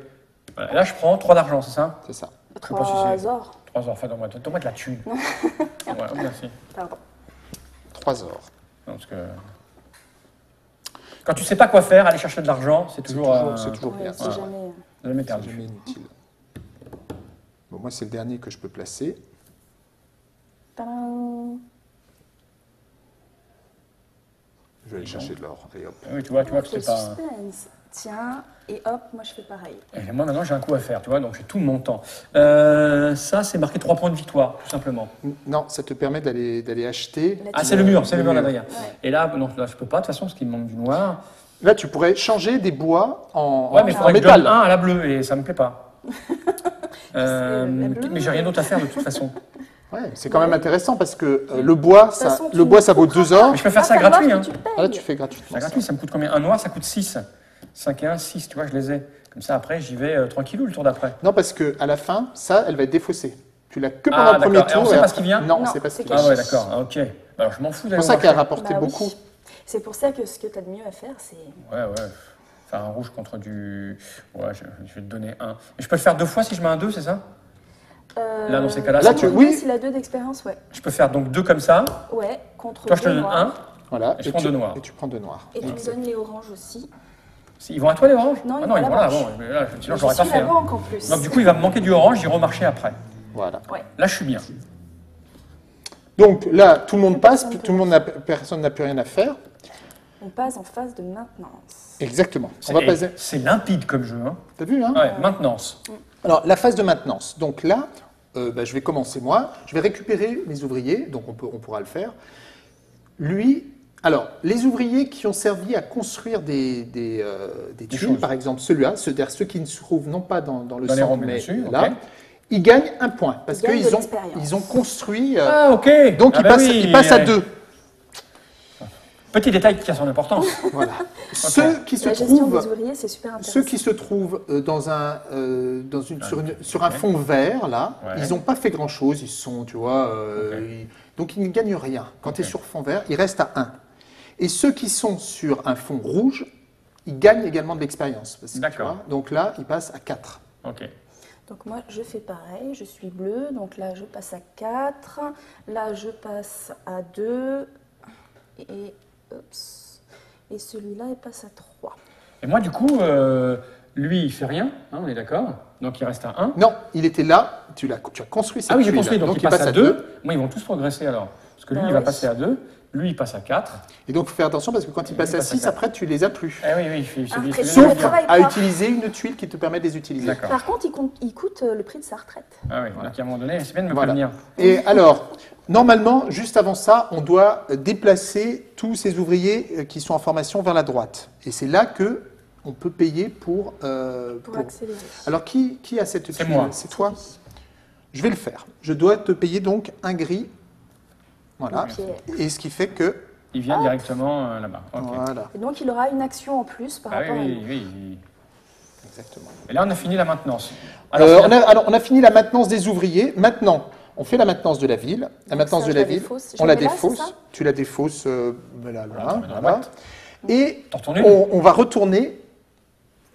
Speaker 1: Voilà. Et là, je prends 3 d'argent, c'est ça?
Speaker 2: C'est ça.
Speaker 1: Je sais pas si
Speaker 3: 3
Speaker 1: c'est-
Speaker 3: ors.
Speaker 1: 3 or. Enfin, donne-moi de la thune. Ouais, merci.
Speaker 3: Pardon.
Speaker 2: 3 ors.
Speaker 1: Non, parce que... Quand tu sais pas quoi faire, aller chercher de l'argent, c'est toujours
Speaker 3: Oui,
Speaker 2: bien.
Speaker 3: c'est
Speaker 1: Ouais.
Speaker 3: jamais...
Speaker 1: jamais
Speaker 2: C'est
Speaker 1: perdu.
Speaker 2: jamais inutile. Bon, moi, c'est le dernier que je peux placer.
Speaker 3: Tadam.
Speaker 2: Je vais aller chercher de l'or. Et hop.
Speaker 1: Oui, tu vois que
Speaker 3: C'est
Speaker 1: c'est pas...
Speaker 3: suspense. Tiens, et hop, moi je fais pareil.
Speaker 1: Et moi, maintenant, j'ai un coup à faire, tu vois, donc j'ai tout mon temps. Ça, c'est marqué 3 points de victoire, tout simplement.
Speaker 2: Non, ça te permet d'aller acheter.
Speaker 3: La
Speaker 1: Ah, c'est le mur d'Adrien.
Speaker 3: Ouais.
Speaker 1: Et là, non, là, je peux pas, de toute façon, parce qu'il me manque du noir.
Speaker 2: Là, tu pourrais changer des bois
Speaker 1: Ouais, mais il
Speaker 2: en
Speaker 1: faudrait que je donne
Speaker 2: métal.
Speaker 1: un à la bleue, et ça me plaît pas.
Speaker 3: la bleue.
Speaker 1: Mais j'ai rien d'autre à faire, de toute façon.
Speaker 2: Ouais, c'est quand même intéressant parce que le bois, ça,
Speaker 3: façon, tu
Speaker 2: le bois, ça vaut
Speaker 3: couperas
Speaker 2: 2 or.
Speaker 1: Mais je peux faire
Speaker 3: Ah,
Speaker 1: ça
Speaker 3: t'as
Speaker 1: gratuit,
Speaker 3: noir
Speaker 1: hein.
Speaker 3: que tu payes.
Speaker 2: Ah, là, tu fais gratuitement.
Speaker 1: C'est gratuit, ça me coûte combien? Un noir, ça coûte 6. 5 et 1, 6, tu vois, je les ai. Comme ça, après, j'y vais tranquillou le tour d'après.
Speaker 2: Non, parce qu'à la fin, ça, elle va être défaussée. Tu l'as que pendant
Speaker 1: Ah,
Speaker 2: le premier
Speaker 1: d'accord. Et on
Speaker 2: tour.
Speaker 1: sait pas
Speaker 2: après-
Speaker 1: ce qui vient
Speaker 2: Non, on
Speaker 3: Non,
Speaker 2: sait pas ce
Speaker 3: c'est
Speaker 2: qui
Speaker 3: caché.
Speaker 2: vient.
Speaker 1: Ah ouais, d'accord, ah, ok. Alors, je m'en fous
Speaker 2: C'est
Speaker 1: d'aller
Speaker 2: pour ça
Speaker 1: au
Speaker 2: qu'elle a
Speaker 1: marché.
Speaker 2: rapporté
Speaker 3: Bah oui.
Speaker 2: beaucoup.
Speaker 3: C'est pour ça que ce que tu as de mieux à faire, c'est...
Speaker 1: Ouais, ouais. Faire un rouge contre du... Ouais, je vais te donner un. Et je peux le faire 2 fois si je mets un 2, c'est ça? Là, dans ces cas-là,
Speaker 2: Là,
Speaker 1: c'est
Speaker 2: tu-
Speaker 1: bon.
Speaker 2: oui.
Speaker 3: S'il a 2 d'expérience, ouais.
Speaker 1: Je peux faire donc 2 comme ça.
Speaker 3: Ouais, contre
Speaker 1: Toi, je te
Speaker 3: 2
Speaker 1: donne
Speaker 3: noirs.
Speaker 1: 1.
Speaker 2: Voilà.
Speaker 1: Et je prends 2 noirs.
Speaker 2: Et tu prends 2 noirs.
Speaker 3: Et tu me donnes les oranges aussi.
Speaker 1: Ils vont à toi les oranges?
Speaker 3: Non,
Speaker 1: Ah
Speaker 3: ils
Speaker 1: non,
Speaker 3: vont
Speaker 1: ils
Speaker 3: à
Speaker 1: vont
Speaker 3: la
Speaker 1: là,
Speaker 3: banque.
Speaker 1: bon, mais là, sinon
Speaker 3: Je
Speaker 1: j'aurais pas
Speaker 3: suis
Speaker 1: fait.
Speaker 3: la
Speaker 1: hein.
Speaker 3: banque en plus.
Speaker 1: Donc du coup, il va me manquer du orange, j'irai au marché après.
Speaker 2: Voilà.
Speaker 3: Ouais.
Speaker 1: Là, je suis bien.
Speaker 2: Donc là, tout le monde passe,
Speaker 3: Personne
Speaker 2: tout le monde personne n'a plus rien à faire.
Speaker 3: On passe en phase de maintenance.
Speaker 2: Exactement. On va passer.
Speaker 1: C'est limpide comme jeu. Hein.
Speaker 2: T'as vu, hein?
Speaker 1: Ouais, maintenance.
Speaker 2: Alors, la phase de maintenance. Donc là, je vais commencer moi. Je vais récupérer mes ouvriers, donc on pourra le faire. Lui, alors, les ouvriers qui ont servi à construire des tuiles,
Speaker 1: choses.
Speaker 2: par exemple celui-là, c'est-à-dire ceux qui ne se trouvent non pas dans le
Speaker 1: Dans les
Speaker 2: centre,
Speaker 1: ronds, mais
Speaker 2: mais
Speaker 1: dessus,
Speaker 2: là,
Speaker 1: ok.
Speaker 2: ils gagnent un point parce
Speaker 3: Ils gagnent de
Speaker 2: qu'ils
Speaker 3: l'expérience.
Speaker 2: ils ont construit.
Speaker 1: Ah, ok.
Speaker 2: Donc,
Speaker 1: Ah, bah oui,
Speaker 2: ils passent à 2.
Speaker 1: Petit détail qui a son importance.
Speaker 2: Voilà. Ceux qui se
Speaker 3: La gestion
Speaker 2: trouvent
Speaker 3: des ouvriers, c'est super intéressant.
Speaker 2: Ceux qui se trouvent sur un fond vert, là,
Speaker 1: Ouais.
Speaker 2: ils n'ont pas fait grand-chose. Ils sont, tu vois, donc ils ne gagnent rien. Quand tu es sur fond vert, ils restent à 1. Et ceux qui sont sur un fond rouge, ils gagnent également de l'expérience. Parce que, tu
Speaker 1: D'accord.
Speaker 2: vois, donc là, ils passent à 4.
Speaker 1: Ok.
Speaker 3: Donc moi, je fais pareil, je suis bleue, donc là, je passe à 4, là, je passe à 2, et, et celui-là, il passe à 3.
Speaker 1: Et moi, du coup, lui, il fait rien. Hein, on est d'accord. Donc il reste à 1.
Speaker 2: Non, il était là, tu as construit cette
Speaker 1: Ah oui, j'ai
Speaker 2: tuile,
Speaker 1: construit. Donc il passe à 2. Moi, ils vont tous progresser alors. Parce que lui,
Speaker 3: Bah
Speaker 1: il va
Speaker 3: oui.
Speaker 1: passer à 2. Lui, il passe à 4.
Speaker 2: Et donc, il faut faire attention parce que quand il passe à
Speaker 1: passe à
Speaker 2: 6,
Speaker 1: quatre.
Speaker 2: après, tu les as plus.
Speaker 1: Eh oui, oui, c'est
Speaker 3: Après,
Speaker 1: c'est
Speaker 3: Sauf
Speaker 1: bien.
Speaker 3: le travail
Speaker 2: À
Speaker 3: pas.
Speaker 2: utiliser une tuile qui te permet de les utiliser.
Speaker 1: D'accord.
Speaker 3: Par contre, il coûte le prix de sa retraite.
Speaker 1: Ah oui, donc à un moment donné, c'est bien de me
Speaker 2: Voilà.
Speaker 1: prévenir.
Speaker 2: Et alors, normalement, juste avant ça, on doit déplacer tous ces ouvriers qui sont en formation vers la droite. Et c'est là que on peut payer pour
Speaker 3: Accélérer.
Speaker 2: Alors, qui a cette tuile?
Speaker 1: C'est moi.
Speaker 2: C'est toi? Je vais le faire. Je dois te payer donc un gris. Voilà.
Speaker 3: Ok.
Speaker 2: Et ce qui fait que...
Speaker 1: Il vient directement là-bas. Ok.
Speaker 2: Voilà,
Speaker 3: Et donc, il aura une action en plus par
Speaker 1: Ah
Speaker 3: rapport à
Speaker 1: oui,
Speaker 3: nous.
Speaker 1: oui, oui.
Speaker 2: exactement.
Speaker 1: Et là, on a fini la maintenance.
Speaker 2: On a fini la maintenance des ouvriers. Maintenant, on fait la maintenance de la ville. La maintenance
Speaker 3: ça,
Speaker 2: de
Speaker 3: je
Speaker 2: la
Speaker 3: la
Speaker 2: ville,
Speaker 3: défausse. Je
Speaker 2: on
Speaker 3: la
Speaker 2: la
Speaker 3: mets là,
Speaker 2: défausse.
Speaker 3: c'est ça
Speaker 2: Tu la défausses là,
Speaker 1: tu
Speaker 2: là,
Speaker 1: mets dans la
Speaker 2: voilà.
Speaker 1: boîte.
Speaker 2: Et
Speaker 1: T'en retournes une
Speaker 2: on va retourner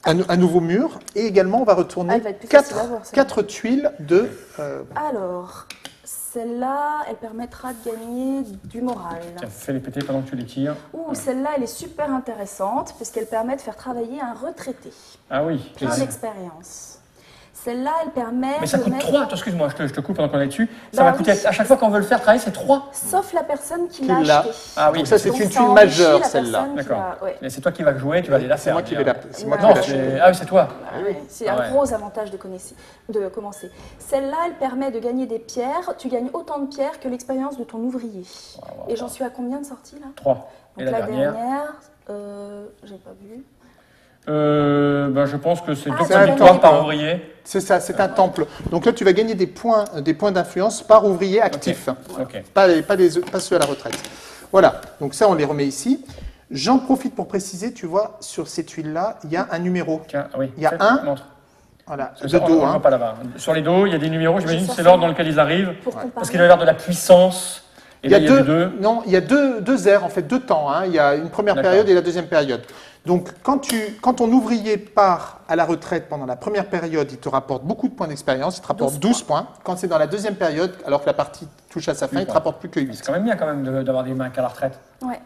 Speaker 2: un nouveau mur et également on va
Speaker 3: Ah,
Speaker 2: retourner
Speaker 3: elle va être plus facile à voir, celle-là.
Speaker 2: 4 tuiles de...
Speaker 3: Alors, celle-là, elle permettra de gagner du moral.
Speaker 1: Tiens, fais-les péter pendant que tu les tires.
Speaker 3: Ouh, celle-là, elle est super intéressante puisqu'elle permet de faire travailler un retraité.
Speaker 1: Ah oui.
Speaker 3: Plein d'expérience. Celle-là, elle permet
Speaker 1: Mais ça
Speaker 3: de
Speaker 1: coûte
Speaker 3: mettre...
Speaker 1: 3. Attends, excuse-moi, je te coupe pendant qu'on est dessus. Ça
Speaker 3: Bah
Speaker 1: va coûter,
Speaker 3: oui.
Speaker 1: à chaque fois qu'on veut le faire travailler, c'est 3.
Speaker 3: Sauf la personne qui
Speaker 2: Qui
Speaker 3: l'a
Speaker 2: l'a.
Speaker 3: acheté.
Speaker 1: Ah oui,
Speaker 2: Donc ça, c'est
Speaker 3: Donc,
Speaker 2: une
Speaker 3: ça
Speaker 2: tuile
Speaker 3: enrichit
Speaker 2: majeure,
Speaker 3: la
Speaker 2: celle-là.
Speaker 3: personne qui
Speaker 1: D'accord.
Speaker 3: l'a- ouais.
Speaker 1: Et c'est toi qui vas jouer, tu vas aller la
Speaker 2: C'est
Speaker 1: faire.
Speaker 2: moi qui vais la... C'est moi qui
Speaker 1: Non,
Speaker 2: vais la
Speaker 1: c'est... Ah oui, c'est toi.
Speaker 3: C'est
Speaker 1: Ah
Speaker 3: un
Speaker 1: ouais.
Speaker 3: gros avantage de commencer. Celle-là, elle permet de gagner des pierres. Tu gagnes autant de pierres que l'expérience de ton ouvrier. Et j'en suis à combien de sorties là?
Speaker 1: 3. Et
Speaker 3: Donc
Speaker 1: la
Speaker 3: la
Speaker 1: dernière
Speaker 3: dernière, j'ai pas vu.
Speaker 1: Je pense que c'est 2
Speaker 3: c'est
Speaker 1: points
Speaker 3: un
Speaker 1: de victoire
Speaker 2: temple.
Speaker 1: par ouvrier.
Speaker 2: C'est ça, c'est un temple. Donc là, tu vas gagner des points d'influence par ouvrier actif.
Speaker 1: Ok.
Speaker 2: Pas ceux à la retraite. Voilà, donc ça, on les remet ici. J'en profite pour préciser, tu vois, sur cette tuile-là, il y a un numéro.
Speaker 1: Tiens, oui.
Speaker 2: Il y a un,
Speaker 1: montre.
Speaker 2: voilà,
Speaker 1: Ça,
Speaker 2: de
Speaker 1: on
Speaker 2: dos.
Speaker 1: ne voit pas là-bas. Sur les dos, il y a des numéros, j'imagine que c'est
Speaker 3: cherché.
Speaker 1: l'ordre dans lequel ils arrivent.
Speaker 3: Pour comparer.
Speaker 1: Parce qu'il a l'air de la puissance. Et
Speaker 2: Il y a
Speaker 1: là,
Speaker 2: deux, non, il y a deux ères, en fait, 2 temps. Hein. Il y a une première
Speaker 1: D'accord.
Speaker 2: période et la deuxième période. Donc, quand ton ouvrier part à la retraite pendant la première période, il te rapporte beaucoup de points d'expérience, il te rapporte 12 points. Quand c'est dans la deuxième période, alors que la partie touche à sa fin, il te rapporte plus que 8.
Speaker 1: C'est quand même bien d'avoir des mecs à la retraite.
Speaker 3: Ouais.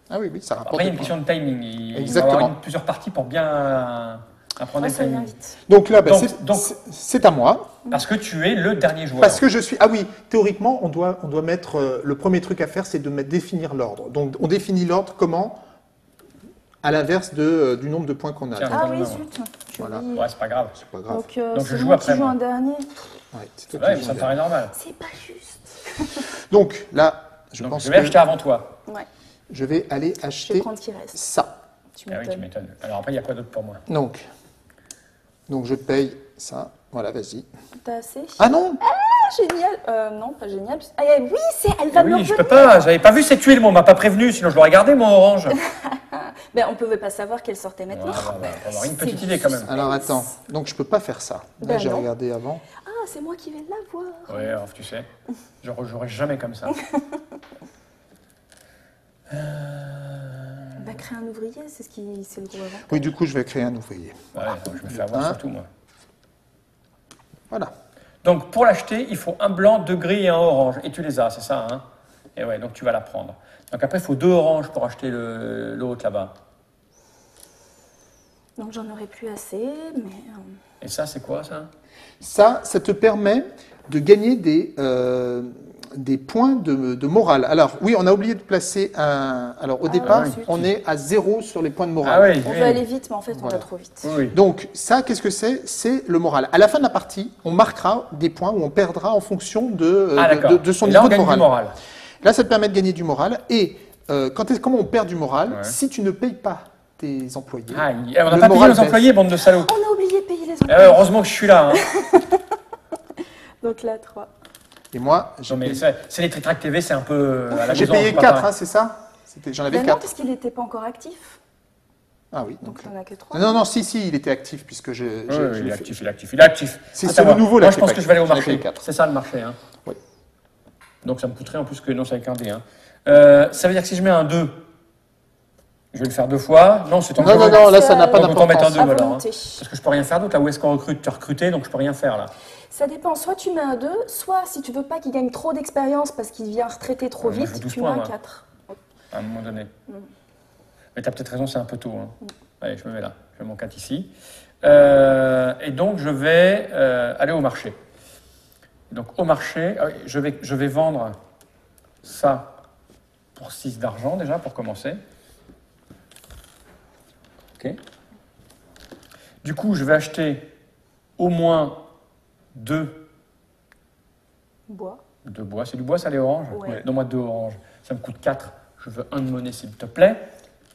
Speaker 2: Ah oui, ça rapporte.
Speaker 1: Après, il y a une
Speaker 2: des
Speaker 1: question de timing. Il va y
Speaker 2: Exactement.
Speaker 1: avoir plusieurs parties pour bien apprendre le
Speaker 3: Ça vient
Speaker 1: timing.
Speaker 3: vite.
Speaker 2: points. Donc là, bah,
Speaker 1: Donc-
Speaker 2: c'est à moi.
Speaker 1: Parce que tu es le dernier joueur.
Speaker 2: Parce que je suis. Ah oui, théoriquement, on doit mettre. Le premier truc à faire, c'est de définir l'ordre. Donc, on définit l'ordre comment? À l'inverse du nombre de points qu'on a.
Speaker 1: Tiens.
Speaker 3: Ah oui,
Speaker 1: non.
Speaker 3: zut.
Speaker 2: Voilà.
Speaker 1: Ouais, c'est pas grave.
Speaker 2: C'est pas grave.
Speaker 3: Donc,
Speaker 1: Donc, je
Speaker 3: c'est
Speaker 1: joue
Speaker 3: moi
Speaker 1: après,
Speaker 3: qui joue
Speaker 1: moi.
Speaker 3: en dernier.
Speaker 2: Ouais, c'est toi
Speaker 1: Ouais,
Speaker 2: qui
Speaker 1: mais ça me
Speaker 2: joues.
Speaker 1: paraît normal.
Speaker 3: C'est pas juste.
Speaker 2: Donc là, je
Speaker 1: Donc,
Speaker 2: pense
Speaker 1: je vais
Speaker 2: que
Speaker 1: acheter avant toi.
Speaker 3: Ouais.
Speaker 2: je vais aller
Speaker 3: Je vais
Speaker 2: acheter
Speaker 3: prendre qui reste.
Speaker 2: ça.
Speaker 3: Tu
Speaker 1: Ah oui, tu
Speaker 3: m'étonnes.
Speaker 1: m'étonnes. Alors après, il y a quoi d'autre pour moi?
Speaker 2: Donc je paye ça. Voilà, vas-y.
Speaker 3: T'as assez?
Speaker 2: Ah non!
Speaker 3: Ah, génial. Non, pas génial. Ah, oui, elle va
Speaker 1: Ah
Speaker 3: me
Speaker 1: oui, je
Speaker 3: revenir.
Speaker 1: peux pas. J'avais pas vu cette tuile, moi. On m'a pas prévenu. Sinon, je l'aurais gardé, mon orange.
Speaker 3: Ben, on pouvait pas savoir qu'elle sortait maintenant.
Speaker 1: On va avoir une petite
Speaker 3: C'est
Speaker 1: idée quand même.
Speaker 2: Alors attends. Donc je peux pas faire ça. Là,
Speaker 3: Ben
Speaker 2: j'ai
Speaker 3: non.
Speaker 2: regardé avant.
Speaker 3: Ah, c'est moi qui vais l'avoir.
Speaker 1: Ouais, alors, tu sais, je rejouerai jamais comme ça.
Speaker 3: Bah, créer un ouvrier, c'est le gros avantage.
Speaker 2: Oui, du coup, je vais créer un ouvrier.
Speaker 1: Ouais, je me fais avoir surtout moi.
Speaker 2: Voilà.
Speaker 1: Donc pour l'acheter, il faut un blanc, 2 gris et un orange. Et tu les as, c'est ça, hein? Et ouais, donc tu vas la prendre. Donc après, il faut 2 oranges pour acheter l'autre là-bas.
Speaker 3: Donc j'en aurais plus assez, mais...
Speaker 1: Et ça, c'est quoi ça?
Speaker 2: Ça te permet de gagner des points de morale. Alors, oui, on a oublié de placer un... Alors, au départ,
Speaker 3: oui.
Speaker 2: on est à 0 sur les points de morale.
Speaker 1: Ah oui,
Speaker 3: On
Speaker 1: oui.
Speaker 3: veut aller vite, mais en fait, on
Speaker 2: Voilà.
Speaker 3: va trop vite.
Speaker 1: Oui, oui.
Speaker 2: Donc, ça, qu'est-ce que c'est? C'est le moral. À la fin de la partie, on marquera des points ou on perdra en fonction
Speaker 1: Ah, d'accord.
Speaker 2: de son
Speaker 1: Et là,
Speaker 2: niveau
Speaker 1: on
Speaker 2: de
Speaker 1: gagne
Speaker 2: moral.
Speaker 1: du moral.
Speaker 2: Là, ça te permet de gagner du moral. Et comment on perd du moral?
Speaker 1: Ouais.
Speaker 2: Si tu ne payes pas tes employés.
Speaker 1: Ah, on
Speaker 2: Le
Speaker 1: n'a pas payé
Speaker 2: moral
Speaker 1: nos employés, bande de salauds.
Speaker 3: On a oublié de payer les
Speaker 1: Eh
Speaker 3: emplois.
Speaker 1: ouais, heureusement que je suis là. Hein.
Speaker 3: Donc là, 3.
Speaker 2: Et moi,
Speaker 1: Non, mais c'est les Tritrac TV, c'est un peu à la
Speaker 2: j'ai
Speaker 1: maison,
Speaker 2: payé
Speaker 1: c'est pas
Speaker 2: 4,
Speaker 1: pareil.
Speaker 2: hein, c'est ça? J'en avais
Speaker 3: Ben non,
Speaker 2: 4.
Speaker 3: parce qu'il n'était pas encore actif.
Speaker 2: Ah oui.
Speaker 3: Donc
Speaker 2: Donc,
Speaker 3: t'en as que 3.
Speaker 2: non, si, il était actif puisque je
Speaker 1: Oui,
Speaker 2: je
Speaker 1: oui,
Speaker 2: l'ai
Speaker 1: il est
Speaker 2: fait.
Speaker 1: actif, il est actif, il est actif.
Speaker 2: C'est
Speaker 1: Attends,
Speaker 2: sur le
Speaker 1: moi,
Speaker 2: nouveau, là,
Speaker 1: Moi,
Speaker 2: qui
Speaker 1: je
Speaker 2: est
Speaker 1: pense
Speaker 2: pas
Speaker 1: que je vais aller au
Speaker 2: actif. J'en ai
Speaker 1: marché.
Speaker 2: payé 4.
Speaker 1: C'est ça le marché. Hein.
Speaker 2: Oui.
Speaker 1: Donc ça me coûterait en plus que non, c'est avec un dé. Hein. Ça veut dire que si je mets un 2, je vais le faire 2 fois. Non, c'est en
Speaker 2: Non, là, ça n'a pas
Speaker 1: Donc autant mettre un
Speaker 2: d'importance.
Speaker 1: 2
Speaker 3: À
Speaker 1: alors. Hein.
Speaker 3: volonté.
Speaker 1: Parce que je peux rien faire d'autre. Là où est-ce qu'on recrute? Tu as recruté, donc je peux rien faire là.
Speaker 3: Ça dépend. Soit tu mets un 2, soit si tu veux pas qu'il gagne trop d'expérience parce qu'il vient retraiter trop
Speaker 1: Ouais, moi, je
Speaker 3: vite,
Speaker 1: veux 12
Speaker 3: tu mets
Speaker 1: points,
Speaker 3: un
Speaker 1: moi.
Speaker 3: 4.
Speaker 1: À un moment donné. Mais tu as peut-être raison, c'est un peu tôt. Hein. Allez, je me mets là. Je mets mon 4 ici. Et donc je vais aller au marché. Donc au marché, je vais vendre ça pour 6 d'argent déjà pour commencer. Ok. Du coup, je vais acheter au moins 2
Speaker 3: Bois.
Speaker 1: de bois. C'est du bois, ça, les oranges?
Speaker 3: Ouais.
Speaker 1: Donne-moi 2 oranges. Ça me coûte 4. Je veux un de monnaie, s'il te plaît.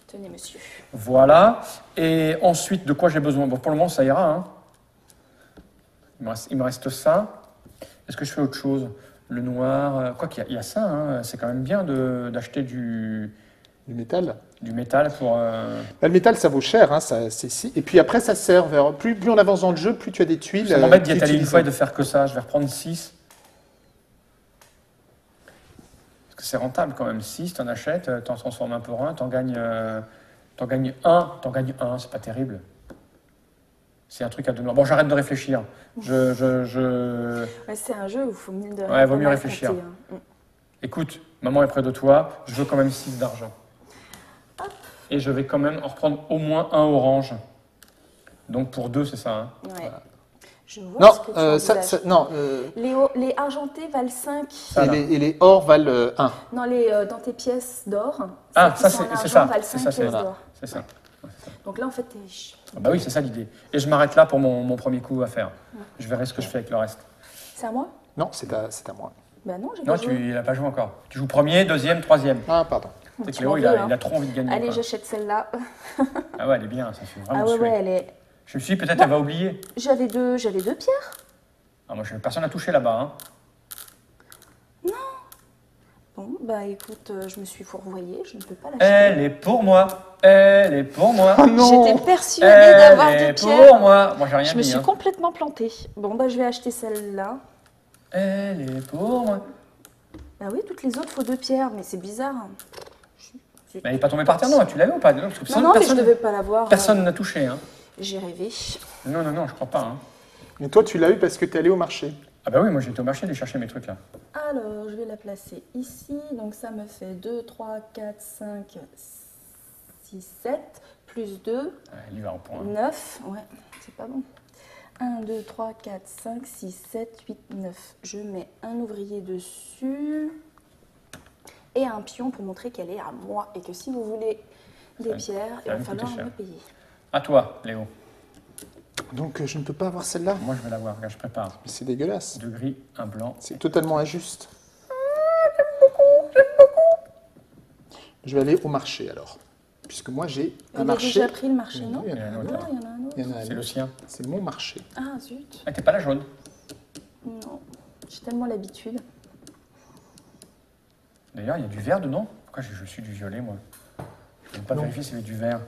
Speaker 3: Tenez, monsieur.
Speaker 1: Voilà. Et ensuite, de quoi j'ai besoin? Bon, pour le moment, ça ira. Hein. Il me reste ça. Est-ce que je fais autre chose? Le noir. Quoi qu'il y a ça. Hein. C'est quand même bien d'acheter du
Speaker 2: métal.
Speaker 1: métal pour.
Speaker 2: Bah, le métal, ça vaut cher. Hein, et puis après, ça sert vers. Plus on avance dans le jeu, plus tu as des tuiles.
Speaker 1: Ça m'embête d'y aller une
Speaker 2: utilisables.
Speaker 1: fois et de faire que ça. Je vais reprendre 6. Parce que c'est rentable quand même. 6, t'en achètes, t'en transformes un pour un, t'en gagnes un. T'en gagnes un, c'est pas terrible. C'est un truc à 2 noirs. Bon, j'arrête de réfléchir.
Speaker 3: Ouais, c'est un jeu où il faut mine de rien.
Speaker 1: Ouais, vaut
Speaker 3: pas
Speaker 1: mieux
Speaker 3: mal
Speaker 1: réfléchir.
Speaker 3: compter, hein.
Speaker 1: Écoute, maman est près de toi, je veux quand même 6 d'argent. Et je vais quand même en reprendre au moins un orange. Donc pour 2, c'est ça. Hein.
Speaker 3: Ouais.
Speaker 1: Voilà.
Speaker 3: Je vois
Speaker 2: Non,
Speaker 3: ce que tu envisages.
Speaker 2: non.
Speaker 3: Les argentés valent 5.
Speaker 1: Ça, là.
Speaker 2: Et les or valent 1.
Speaker 3: Non, dans tes pièces d'or.
Speaker 1: Ah,
Speaker 3: celles
Speaker 1: ça,
Speaker 3: qui sont en
Speaker 1: c'est
Speaker 3: argent
Speaker 1: ça.
Speaker 3: valent
Speaker 1: C'est
Speaker 3: 5
Speaker 1: ça, c'est
Speaker 3: pièces
Speaker 1: ça.
Speaker 3: d'or.
Speaker 1: C'est ça.
Speaker 3: Donc là, en fait, t'es riche.
Speaker 1: Ah bah oui, c'est ça l'idée. Et je m'arrête là pour mon premier coup à faire. Je verrai ce que je fais avec le reste.
Speaker 3: C'est à moi?
Speaker 2: Non, c'est à moi.
Speaker 3: Bah non, j'ai
Speaker 1: Non,
Speaker 3: pas joué.
Speaker 1: tu n'as pas joué encore. Tu joues premier, deuxième, troisième.
Speaker 2: Ah, pardon.
Speaker 1: C'est que Léo, il a trop envie de gagner.
Speaker 3: Allez, j'achète celle-là.
Speaker 1: Ah ouais, elle est bien, ça fait vraiment
Speaker 3: Ah ouais,
Speaker 1: suer.
Speaker 3: elle est...
Speaker 1: Je me suis dit, peut-être elle va oublier.
Speaker 3: J'avais deux pierres.
Speaker 1: Ah, moi, personne n'a touché là-bas. Hein.
Speaker 3: Bon, bah écoute, je me suis fourvoyée, je ne peux pas
Speaker 1: Elle
Speaker 3: l'acheter.
Speaker 1: est pour moi. Elle est pour moi.
Speaker 2: Oh non.
Speaker 3: J'étais persuadée d'avoir
Speaker 1: Elle
Speaker 3: deux
Speaker 1: est
Speaker 3: pierres.
Speaker 1: pour moi. Moi, j'ai rien
Speaker 3: Je
Speaker 1: dit.
Speaker 3: me suis
Speaker 1: hein.
Speaker 3: complètement plantée. Bon, bah je vais acheter celle-là.
Speaker 1: Elle est pour moi.
Speaker 3: Bah oui, toutes les autres, faut deux pierres, mais c'est bizarre.
Speaker 1: Mais elle n'est pas tombée par terre, non. Tu l'avais ou pas? Parce que
Speaker 3: Non, mais je ne devais pas l'avoir.
Speaker 1: Personne n'a touché. Hein.
Speaker 3: J'ai rêvé.
Speaker 1: Non, je crois pas. Hein.
Speaker 2: Mais toi, tu l'as eu parce que tu es allé au marché.
Speaker 1: Ah bah oui, moi j'étais au marché de chercher mes trucs là.
Speaker 3: Alors, je vais la placer ici. Donc ça me fait 2, 3, 4, 5, 6, 7, plus 2,
Speaker 1: Elle y va en point.
Speaker 3: 9. Ouais, c'est pas bon. 1, 2, 3, 4, 5, 6, 7, 8, 9. Je mets un ouvrier dessus et un pion pour montrer qu'elle est à moi. Et que si vous voulez des pierres, il va falloir me payer.
Speaker 1: À toi, Léo.
Speaker 2: Donc, je ne peux pas avoir celle-là.
Speaker 1: Moi je vais la voir, regarde, je prépare.
Speaker 2: Mais c'est dégueulasse.
Speaker 1: 2 gris, un blanc.
Speaker 2: C'est totalement injuste. Je vais aller au marché alors. Puisque moi j'ai un
Speaker 3: Il a
Speaker 2: marché.
Speaker 3: déjà pris le marché, non?
Speaker 2: Il y en a un autre.
Speaker 3: Ah, il y en a un autre.
Speaker 2: Il y en a un
Speaker 1: C'est le
Speaker 2: autre.
Speaker 1: sien.
Speaker 2: C'est mon marché.
Speaker 3: Ah, zut.
Speaker 1: Ah, t'es pas la jaune.
Speaker 3: Non, j'ai tellement l'habitude.
Speaker 1: D'ailleurs, il y a du vert dedans. Pourquoi je suis du violet, moi? Je ne peux pas
Speaker 2: Non.
Speaker 1: vérifier s'il y avait du vert.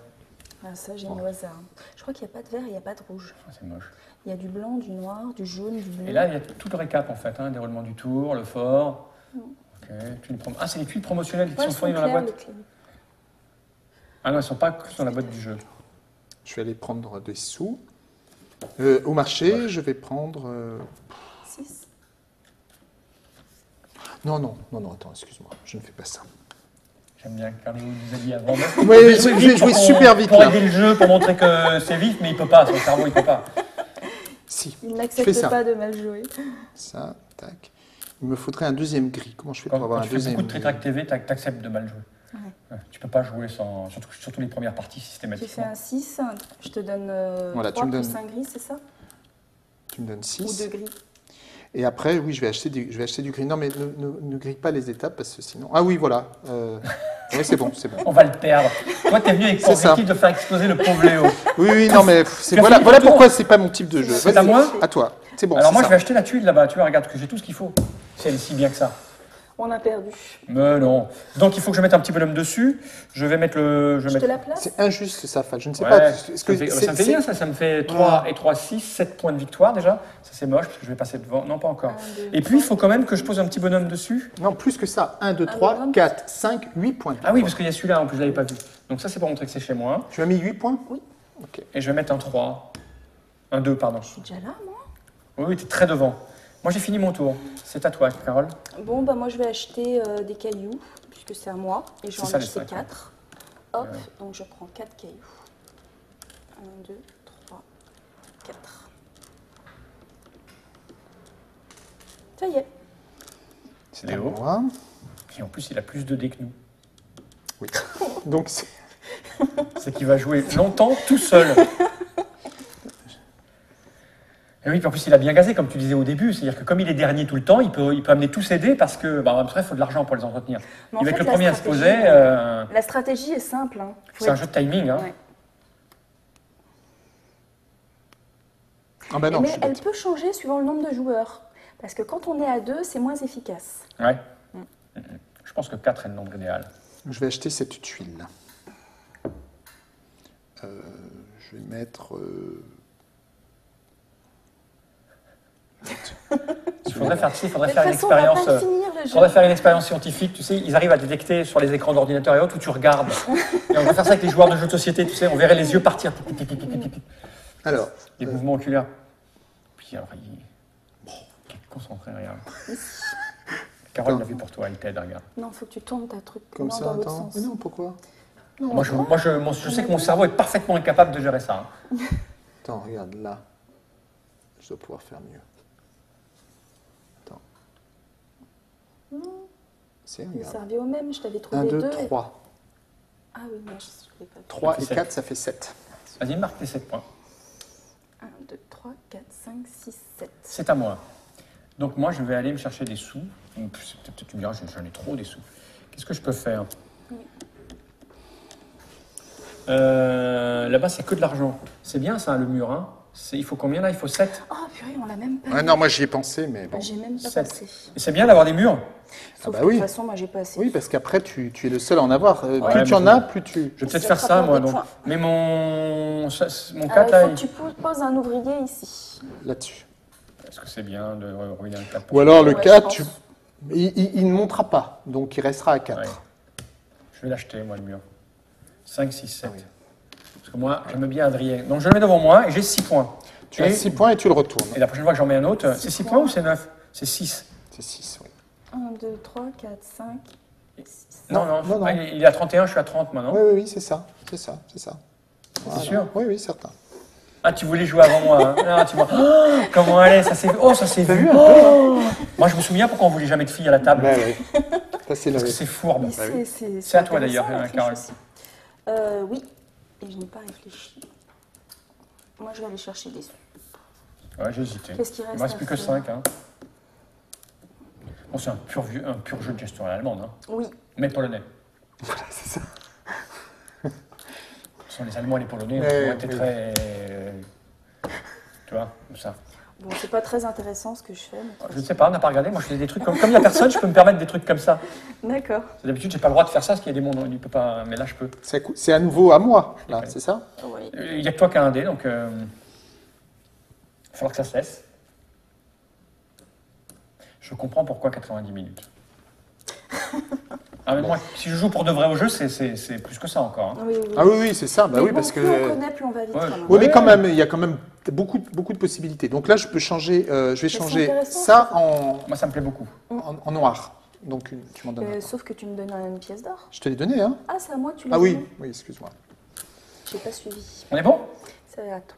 Speaker 3: Ah, ça, j'ai mis au hasard. Je crois qu'il n'y a pas de vert et il n'y a pas de rouge.
Speaker 1: Ah, c'est moche.
Speaker 3: Il y a du blanc, du noir, du jaune, du bleu.
Speaker 1: Et là, il y a tout le récap en fait, hein, déroulement du tour, le fort. Ok, Ah, c'est les tuiles promotionnelles qui
Speaker 3: Ouais,
Speaker 1: sont
Speaker 3: elles
Speaker 1: fournies dans la
Speaker 3: claires,
Speaker 1: boîte.
Speaker 3: les clés.
Speaker 1: Ah non, elles ne sont pas dans la boîte du jeu.
Speaker 2: Je vais aller prendre des sous. Au marché, je vais prendre.
Speaker 3: 6.
Speaker 2: Non, attends, excuse-moi, je ne fais pas ça.
Speaker 1: J'aime bien quand vous nous a dit avant.
Speaker 2: Oui, je vais jouer super vite
Speaker 1: pour
Speaker 2: là.
Speaker 1: aider le jeu, pour montrer que c'est vif, mais il peut pas, son cerveau il peut pas.
Speaker 2: Si,
Speaker 3: Il
Speaker 2: je fais
Speaker 3: n'accepte
Speaker 2: ça.
Speaker 3: pas de mal jouer.
Speaker 2: Ça, tac. Il me faudrait un deuxième gris. Comment je fais pour
Speaker 1: Quand
Speaker 2: avoir un
Speaker 1: tu fais
Speaker 2: deuxième
Speaker 1: beaucoup de
Speaker 2: gris?
Speaker 1: Tritrac TV, t'acceptes de mal jouer.
Speaker 3: Ouais.
Speaker 1: Ouais, tu peux pas jouer sans. Surtout les premières parties
Speaker 3: Tu fais
Speaker 1: systématiquement.
Speaker 3: un 6, je te donne
Speaker 2: Voilà,
Speaker 3: 3
Speaker 2: tu me
Speaker 3: plus
Speaker 2: donnes-
Speaker 3: 5 gris, c'est ça?
Speaker 2: Tu me donnes
Speaker 3: Ou
Speaker 2: 6.
Speaker 3: 2 gris?
Speaker 2: Et après, oui, je vais acheter du gris. Non, mais ne grille pas les étapes parce que sinon. Ah oui, voilà. Oui, c'est bon, c'est bon.
Speaker 1: On va le perdre. Toi, t'es venu avec ton
Speaker 2: C'est ça.
Speaker 1: objectif de faire exploser le pauvre Léo.
Speaker 2: Oui, non, mais
Speaker 1: Tu as
Speaker 2: voilà
Speaker 1: fini ton tour
Speaker 2: pourquoi c'est pas mon type de jeu.
Speaker 1: C'est à
Speaker 2: Vas-y,
Speaker 1: moi
Speaker 2: à toi. C'est bon.
Speaker 1: Alors
Speaker 2: c'est
Speaker 1: moi,
Speaker 2: ça.
Speaker 1: je vais acheter la tuile là-bas. Tu vois, regarde que j'ai tout ce qu'il faut. Si elle est si bien que ça.
Speaker 3: On a perdu.
Speaker 1: Mais non. Donc il faut que je mette un petit bonhomme dessus. Je vais mettre le.
Speaker 3: Je te la place?
Speaker 2: C'est injuste, ça, Fal. Je ne sais
Speaker 1: Ouais,
Speaker 2: pas.
Speaker 1: ça me fait bien ça me fait 3 et 3, 6, 7 points de victoire déjà. Ça c'est moche parce que je vais passer devant. Non, pas encore.
Speaker 3: 1, 2,
Speaker 1: Et puis il faut quand même que je pose un petit bonhomme dessus.
Speaker 2: Non, plus que ça. 1, 2,
Speaker 3: Un
Speaker 2: 3,
Speaker 3: bonhomme.
Speaker 2: 4, 5, 8 points.
Speaker 1: Ah oui, parce qu'il y a celui-là en plus, je l'avais pas vu. Donc ça c'est pour montrer que c'est chez moi.
Speaker 2: Tu as mis 8 points?
Speaker 3: Oui.
Speaker 2: Ok.
Speaker 1: Et je vais mettre un 3. Un 2, pardon.
Speaker 3: Je suis déjà là, moi.
Speaker 1: Oui, tu es très devant. Moi j'ai fini mon tour. C'est à toi, Carole.
Speaker 3: Bon, bah moi je vais acheter des cailloux, puisque c'est à moi, et je vais
Speaker 1: C'est
Speaker 3: en
Speaker 1: ça, les
Speaker 3: acheter
Speaker 1: cinq,
Speaker 3: 4. Hop,
Speaker 1: Ouais.
Speaker 3: donc je prends 4 cailloux. 1, 2, 3, 4. Ça y est.
Speaker 1: C'est
Speaker 2: À
Speaker 1: Léo.
Speaker 2: moi.
Speaker 1: Et en plus il a plus de dés que nous.
Speaker 2: Oui. Donc, c'est-
Speaker 1: C'est qu'il va jouer longtemps tout seul. Et oui, puis en plus il a bien gazé, comme tu disais au début. C'est-à-dire que comme il est dernier tout le temps, il peut amener tous ses dés parce que, bah, après, il faut de l'argent pour les entretenir.
Speaker 3: Mais en
Speaker 1: Il va être
Speaker 3: fait,
Speaker 1: le
Speaker 3: la
Speaker 1: premier à se
Speaker 3: stratégie,
Speaker 1: poser.
Speaker 3: La stratégie est simple. Hein. Faut
Speaker 1: C'est un
Speaker 3: être-
Speaker 1: jeu de timing. Hein.
Speaker 3: Ouais.
Speaker 2: Ah bah non,
Speaker 3: Mais
Speaker 2: je suis
Speaker 3: elle
Speaker 2: bête.
Speaker 3: peut changer suivant le nombre de joueurs. Parce que quand on est à 2, c'est moins efficace.
Speaker 1: Ouais. Je pense que 4 est le nombre idéal.
Speaker 2: Je vais acheter cette tuile. Je vais mettre.
Speaker 1: Il faudrait faire,
Speaker 3: De toute
Speaker 1: faire une
Speaker 3: façon, on va
Speaker 1: expérience.
Speaker 3: pas le finir le jeu.
Speaker 1: Faudrait faire une expérience scientifique, tu sais, ils arrivent à détecter sur les écrans d'ordinateur et autres où tu regardes. Et on va faire ça avec les joueurs de jeux de société, tu sais, on verrait les yeux partir.
Speaker 2: Alors,
Speaker 1: Les mouvements oculaires. Puis alors, il est concentré, regarde. Carole l'a vu pour toi, il t'aide, regarde.
Speaker 3: Non, faut que tu tournes ta truc
Speaker 2: comme
Speaker 3: non,
Speaker 2: ça,
Speaker 3: dans l'autre
Speaker 2: attends.
Speaker 3: sens.
Speaker 2: Mais non, pourquoi?
Speaker 1: Moi, je sais que mon cerveau est parfaitement incapable de gérer ça. Hein.
Speaker 2: Attends, regarde, là. Je dois pouvoir faire mieux. Attends. C'est,
Speaker 3: Ça
Speaker 2: regarde.
Speaker 3: revient au même, je t'avais trouvé
Speaker 2: 1, 2,
Speaker 3: 2.
Speaker 2: 3.
Speaker 3: Ah oui, non, je ne l'ai pas vu.
Speaker 2: 3 et
Speaker 1: sept.
Speaker 2: 4, ça fait 7.
Speaker 1: Vas-y, marque tes 7 points.
Speaker 3: 1, 2, 3, 4, 5, 6, 7.
Speaker 1: C'est à moi. Donc moi, je vais aller me chercher des sous. Peut-être tu me diras, j'en ai trop des sous. Qu'est-ce que je peux faire? Là-bas, c'est que de l'argent. C'est bien ça, le mur. Hein. Il faut combien là? Il faut 7.
Speaker 3: Oh purée, on l'a même pas.
Speaker 2: Ah non, moi j'y ai pensé, mais bon.
Speaker 3: J'ai même pas
Speaker 1: 7.
Speaker 3: pensé.
Speaker 1: Et c'est bien d'avoir des murs.
Speaker 3: Sauf
Speaker 2: bah
Speaker 3: que
Speaker 2: oui.
Speaker 3: de toute façon, moi j'ai pas assez.
Speaker 2: Oui, parce qu'après, tu es le seul à en avoir.
Speaker 1: Ouais,
Speaker 2: plus tu en as, plus tu...
Speaker 1: Je vais peut-être
Speaker 3: Ça
Speaker 1: faire
Speaker 3: te
Speaker 1: ça,
Speaker 3: rapporte
Speaker 1: moi.
Speaker 3: des
Speaker 1: Donc.
Speaker 3: points.
Speaker 1: Mais mon 4
Speaker 3: Il
Speaker 1: là,
Speaker 3: faut que tu poses un ouvrier ici.
Speaker 2: là-dessus.
Speaker 1: est-ce que c'est bien de ruiner un 4?
Speaker 2: Ou alors le
Speaker 3: Ouais,
Speaker 2: 4,
Speaker 3: je pense.
Speaker 2: il ne montera pas, donc il restera à 4.
Speaker 1: Ouais. Je vais l'acheter, moi, le mur. 5, 6, 7.
Speaker 2: Ah oui.
Speaker 1: Parce que moi, j'aime bien Adrien. Donc je le mets devant moi et j'ai 6 points.
Speaker 2: Tu as 6 points et tu le retournes.
Speaker 1: Et la prochaine fois que j'en mets un autre, c'est 6 points ou c'est 9? C'est 6.
Speaker 2: C'est 6, oui.
Speaker 3: 1, 2, 3, 4, 5, 6.
Speaker 1: Non,
Speaker 2: non.
Speaker 1: Ah, il est à 31, je suis à 30 maintenant.
Speaker 2: Oui, c'est ça. C'est ça. Voilà.
Speaker 1: sûr?
Speaker 2: Oui, certain.
Speaker 1: Ah, tu voulais jouer avant moi. Hein. Non, tu vois. Oh, comment elle est? Ça s'est
Speaker 2: T'as
Speaker 1: vu.
Speaker 2: vu un peu,
Speaker 1: Oh. Moi, je me souviens pourquoi on voulait jamais de filles à la table.
Speaker 2: Ben oui. Ça, c'est
Speaker 1: Parce
Speaker 2: le...
Speaker 1: que c'est fourbe.
Speaker 3: Mais
Speaker 1: C'est à toi, d'ailleurs,
Speaker 3: intéressant,
Speaker 1: Carole.
Speaker 3: la triche aussi. Oui, et je n'ai pas réfléchi. Moi, je vais aller chercher des sous.
Speaker 1: Ouais, j'ai hésité.
Speaker 3: Qu'est-ce qu'il
Speaker 1: Il
Speaker 3: reste
Speaker 1: me reste
Speaker 3: à
Speaker 1: plus que
Speaker 3: faire
Speaker 1: 5. Hein. Bon, c'est un pur jeu de gestion à l'allemande. Hein.
Speaker 3: Oui,
Speaker 1: Mais polonais.
Speaker 2: c'est ça.
Speaker 1: Ce sont les Allemands et les Polonais ont été très. Tu vois, comme ça.
Speaker 3: bon, c'est pas très intéressant ce que je fais. Mais...
Speaker 1: Je ne sais pas, on n'a pas regardé. Moi, je fais des trucs comme il n'y a personne, je peux me permettre des trucs comme ça.
Speaker 3: D'accord.
Speaker 1: D'habitude, j'ai pas le droit de faire ça parce qu'il y a des mondes, il peut pas. Mais là, je peux.
Speaker 2: C'est à nouveau à moi, là,
Speaker 1: Ouais.
Speaker 2: c'est ça?
Speaker 3: Oui.
Speaker 1: Il n'y a que toi qui as un dé, donc. Il va falloir que ça se laisse. Je comprends pourquoi 90 minutes. Ah, mais moi, si je joue pour de vrai au jeu, c'est plus que ça encore. Hein.
Speaker 3: Oui, oui.
Speaker 2: Ah oui, c'est ça. Bah
Speaker 3: Mais
Speaker 2: oui,
Speaker 3: bon,
Speaker 2: parce
Speaker 3: plus
Speaker 2: que...
Speaker 3: on connaît, plus on va vite.
Speaker 1: Ouais,
Speaker 3: quand même.
Speaker 2: Oui, mais quand même, il y a quand même beaucoup de possibilités. Donc là, je peux changer, je vais changer
Speaker 3: intéressant,
Speaker 2: ça en
Speaker 1: Moi, ça me plaît beaucoup.
Speaker 2: noir. Donc tu m'en donnes un.
Speaker 3: Sauf que tu me donnes une pièce d'or.
Speaker 2: Je te l'ai donné, hein?
Speaker 3: Ah, c'est à moi, tu l'as
Speaker 2: Ah oui,
Speaker 3: donné.
Speaker 2: oui, excuse-moi.
Speaker 3: J'ai pas suivi.
Speaker 1: On est bon?
Speaker 3: C'est à toi.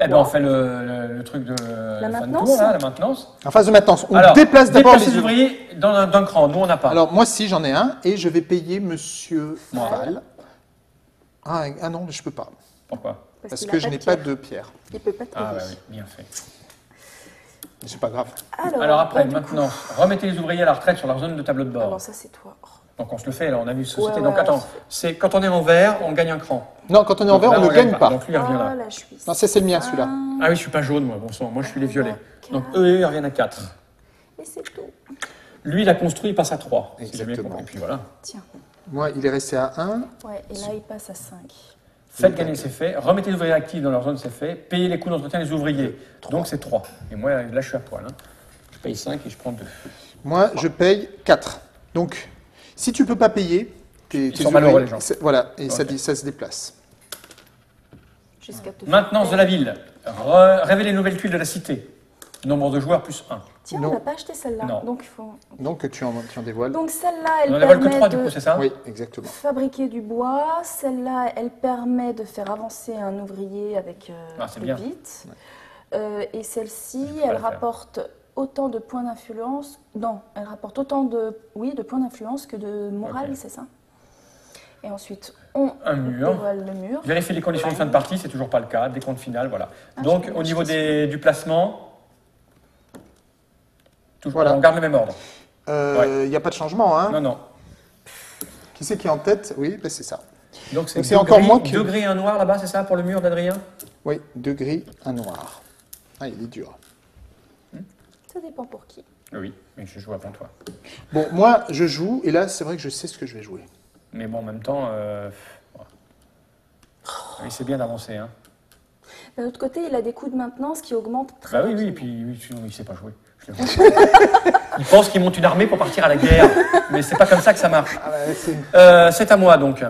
Speaker 1: Eh bien, on fait le truc de la fin de
Speaker 3: maintenance.
Speaker 1: tour, là, la maintenance.
Speaker 2: En phase de maintenance, on
Speaker 1: Alors,
Speaker 2: déplace d'abord
Speaker 1: les
Speaker 2: les ouvriers.
Speaker 1: ouvriers d'un cran. Nous, on n'a pas.
Speaker 2: Alors moi, si, j'en ai un, et je vais payer Monsieur
Speaker 1: Moi.
Speaker 2: Fall. Ah non, je peux pas,
Speaker 1: Pourquoi?
Speaker 2: parce
Speaker 3: qu'il
Speaker 2: que
Speaker 3: a
Speaker 2: je n'ai
Speaker 3: de
Speaker 2: pas
Speaker 3: pierre.
Speaker 2: de pierre.
Speaker 3: Il peut pas te
Speaker 1: Ah,
Speaker 3: payer.
Speaker 1: bah oui, bien fait.
Speaker 2: Mais c'est pas grave.
Speaker 1: Alors après,
Speaker 3: du coup-
Speaker 1: maintenant, remettez les ouvriers à la retraite sur leur zone de tableau de bord.
Speaker 3: Alors ça, c'est toi. Oh.
Speaker 1: Donc on se le fait, là, on a vu société.
Speaker 3: Ouais,
Speaker 1: Donc
Speaker 3: ouais,
Speaker 1: attends, c'est quand on est en vert, on gagne un cran.
Speaker 2: Non, quand on est en vert,
Speaker 1: Là,
Speaker 2: on ne gagne pas.
Speaker 1: Donc lui, il revient là.
Speaker 3: Ah, là, je suis.
Speaker 2: Non, ça c'est le mien, celui-là.
Speaker 1: Ah oui, je suis pas jaune, moi, bon sang. Moi, je suis les violets. Donc
Speaker 3: Quatre.
Speaker 1: eux, ils reviennent à 4.
Speaker 3: Et c'est tout.
Speaker 1: Lui, il a construit, il passe à 3. Si j'ai bien
Speaker 2: Exactement.
Speaker 1: compris. Et puis voilà.
Speaker 3: Tiens.
Speaker 2: Moi, il est resté à 1.
Speaker 3: Ouais, et là, il passe à 5.
Speaker 1: Faites gagner, c'est fait. Remettez les ouvriers actifs dans leur zone, c'est fait. Payez les coûts d'entretien des ouvriers. Donc c'est 3. Et moi, là, je suis à poil. Hein. Je paye 5 et je prends 2.
Speaker 2: Moi, je paye 4. Donc, si tu peux pas payer, tes
Speaker 1: sont malheureux, les gens.
Speaker 2: Voilà, et
Speaker 1: Ok.
Speaker 2: ça se déplace.
Speaker 3: Jusqu'à te
Speaker 1: Maintenance de la ville. Révéler les nouvelles tuiles de la cité. Nombre de joueurs plus 1.
Speaker 3: Tiens,
Speaker 2: Non.
Speaker 3: on n'a pas acheté celle-là.
Speaker 1: Non.
Speaker 3: Donc, il faut...
Speaker 2: Donc, tu en dévoiles.
Speaker 3: Donc celle-là,
Speaker 1: On
Speaker 3: elle
Speaker 1: en avale que
Speaker 3: permet
Speaker 1: 3 du
Speaker 3: de
Speaker 1: coup, c'est ça?
Speaker 2: Oui, exactement.
Speaker 3: fabriquer du bois. Celle-là, elle permet de faire avancer un ouvrier avec
Speaker 1: Ah, c'est
Speaker 3: plus
Speaker 1: bien.
Speaker 3: vite. Et celle-ci,
Speaker 1: Je peux pas
Speaker 3: elle
Speaker 1: le faire.
Speaker 3: rapporte autant de points d'influence. Non, elle rapporte autant de, de points d'influence que de morale,
Speaker 1: Ok.
Speaker 3: c'est ça. Et ensuite, on
Speaker 1: Un mur.
Speaker 3: dévoile le mur.
Speaker 1: Vérifier les conditions de fin de partie, c'est toujours pas le cas. Décompte final, voilà.
Speaker 3: Ah,
Speaker 1: Donc
Speaker 3: je vais
Speaker 1: au niveau
Speaker 3: acheter
Speaker 1: du placement, toujours,
Speaker 2: Voilà.
Speaker 1: on garde le même ordre.
Speaker 2: Il n'y a pas de changement, hein?
Speaker 1: Non, non.
Speaker 2: Qui c'est qui est en tête? Oui, ben, c'est ça.
Speaker 1: Donc c'est
Speaker 2: c'est encore moins que-
Speaker 1: 2 gris et un noir là-bas, c'est ça pour le mur d'Adrien?
Speaker 2: Oui, 2 gris, 1 noir. Ah, il est dur.
Speaker 3: Ça dépend pour qui.
Speaker 1: Oui, mais je joue avant toi.
Speaker 2: Bon, moi, je joue, et là, c'est vrai que je sais ce que je vais jouer.
Speaker 1: Mais bon, en même temps, oui, c'est bien d'avancer. Hein.
Speaker 3: D'un autre côté, il a des coûts de maintenance qui augmentent très
Speaker 1: Bah oui, oui, et
Speaker 3: rapidement.
Speaker 1: puis oui, sinon il sait pas jouer. Je le vois. Il pense qu'il monte une armée pour partir à la guerre, mais c'est pas comme ça que ça marche.
Speaker 2: Ah, bah, c'est...
Speaker 1: C'est à moi donc.